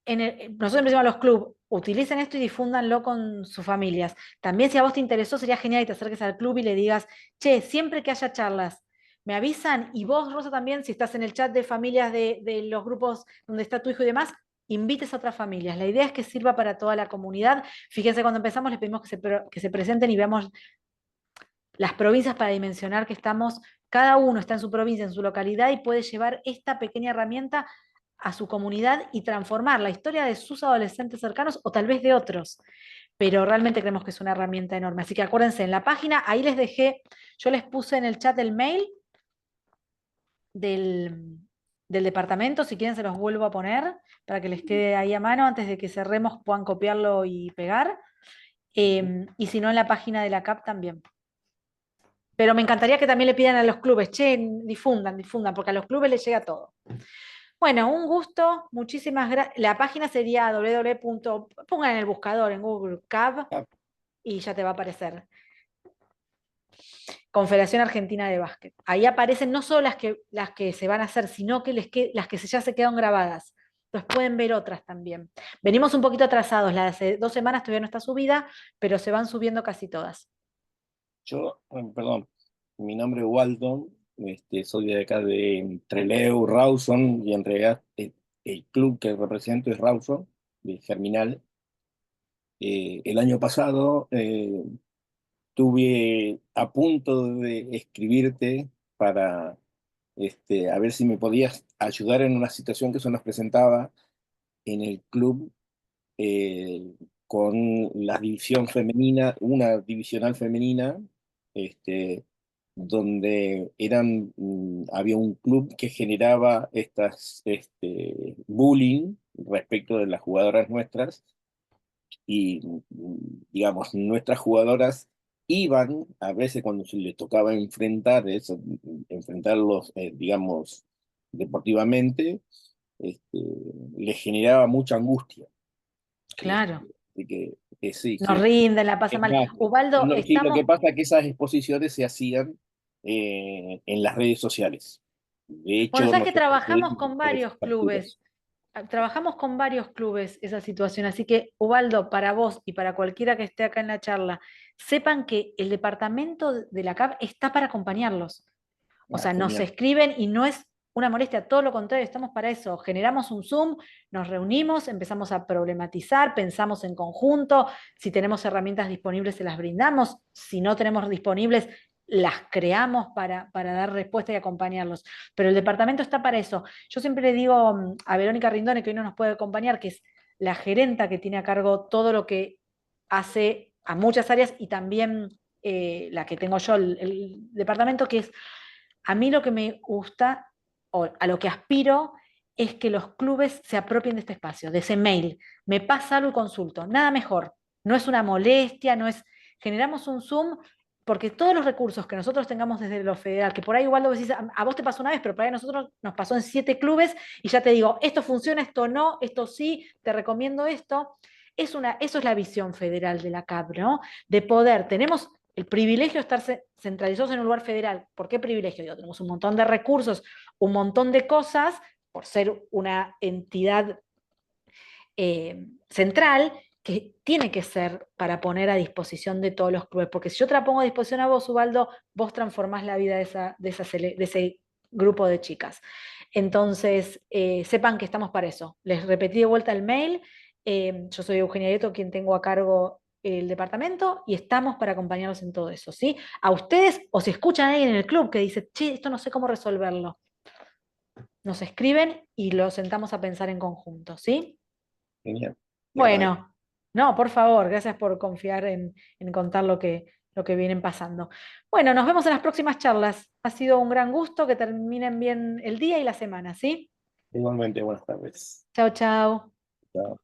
nosotros siempre decimos a los clubes, utilicen esto y difúndanlo con sus familias. También si a vos te interesó, sería genial que te acerques al club y le digas, che, siempre que haya charlas, me avisan y vos, Rosa, también, si estás en el chat de familias de los grupos donde está tu hijo y demás, invites a otras familias. La idea es que sirva para toda la comunidad. Fíjense, cuando empezamos les pedimos que se presenten y veamos las provincias para dimensionar que estamos, cada uno está en su provincia, en su localidad, y puede llevar esta pequeña herramienta a su comunidad y transformar la historia de sus adolescentes cercanos o tal vez de otros. Pero realmente creemos que es una herramienta enorme. Así que acuérdense, en la página, ahí les dejé, yo les puse en el chat el mail del departamento, si quieren se los vuelvo a poner para que les quede ahí a mano, antes de que cerremos puedan copiarlo y pegar. Y si no, en la página de la CAP también. Pero me encantaría que también le pidan a los clubes, che, difundan, porque a los clubes les llega todo. Bueno, un gusto, muchísimas gracias. La página sería pongan en el buscador en Google CAB y ya te va a aparecer. Confederación Argentina de Básquet. Ahí aparecen no solo las que se van a hacer, sino que las que ya se quedan grabadas. Entonces pueden ver otras también. Venimos un poquito atrasados, la de hace 2 semanas todavía no está subida, pero se van subiendo casi todas. Perdón, mi nombre es Walton, soy de acá de Trelew, Rawson, y en realidad el club que represento es Rawson, de Germinal. El año pasado estuve a punto de escribirte para a ver si me podías ayudar en una situación que se nos presentaba en el club con la división femenina, una divisional femenina, donde había un club que generaba bullying respecto de las jugadoras nuestras, y digamos, nuestras jugadoras iban, a veces cuando se les tocaba enfrentar eso, enfrentarlos, digamos, deportivamente, les generaba mucha angustia. Claro. Así que sí, Nos sí. rinden, la pasa Es mal. más, Ubaldo, sí, lo que estamos. pasa es que esas exposiciones se hacían en las redes sociales. De Bueno, hecho, sabes que nosotros trabajamos tuvimos con tres varios clubes. capturas. Trabajamos con varios clubes esa situación, así que Ubaldo, para vos y para cualquiera que esté acá en la charla, sepan que el departamento de la CAP está para acompañarlos. O sea, nos Genial. escriben y no es una molestia, todo lo contrario, estamos para eso. Generamos un Zoom, nos reunimos, empezamos a problematizar, pensamos en conjunto, si tenemos herramientas disponibles se las brindamos, si no tenemos disponibles las creamos para dar respuesta y acompañarlos. Pero el departamento está para eso. Yo siempre le digo a Verónica Rindone, que hoy no nos puede acompañar, que es la gerenta que tiene a cargo todo lo que hace a muchas áreas y también la que tengo yo, el departamento, que es a mí lo que me gusta, o a lo que aspiro, es que los clubes se apropien de este espacio, de ese mail. Me pasa algo y consulto. Nada mejor. No es una molestia, no es. Generamos un Zoom, porque todos los recursos que nosotros tengamos desde lo federal, que por ahí igual lo decís, a vos te pasó una vez, pero por ahí a nosotros nos pasó en 7 clubes, y ya te digo, esto funciona, esto no, esto sí, te recomiendo esto. Eso es la visión federal de la CAP, ¿no? De poder, tenemos el privilegio de estar centralizados en un lugar federal. ¿Por qué privilegio? Digo, tenemos un montón de recursos, un montón de cosas, por ser una entidad central, que tiene que ser para poner a disposición de todos los clubes. Porque si yo te la pongo a disposición a vos, Ubaldo, vos transformás la vida de ese grupo de chicas. Entonces, sepan que estamos para eso. Les repetí de vuelta el mail. Yo soy Eugenia Dieto, quien tengo a cargo el departamento, y estamos para acompañarlos en todo eso, ¿sí? A ustedes, o si escuchan a alguien en el club que dice, che, esto no sé cómo resolverlo, nos escriben y lo sentamos a pensar en conjunto, ¿sí? Genial. Bueno, no, por favor, gracias por confiar en contar lo que vienen pasando. Bueno, nos vemos en las próximas charlas. Ha sido un gran gusto, que terminen bien el día y la semana, ¿sí? Igualmente, buenas tardes. Chao, chao. Chao.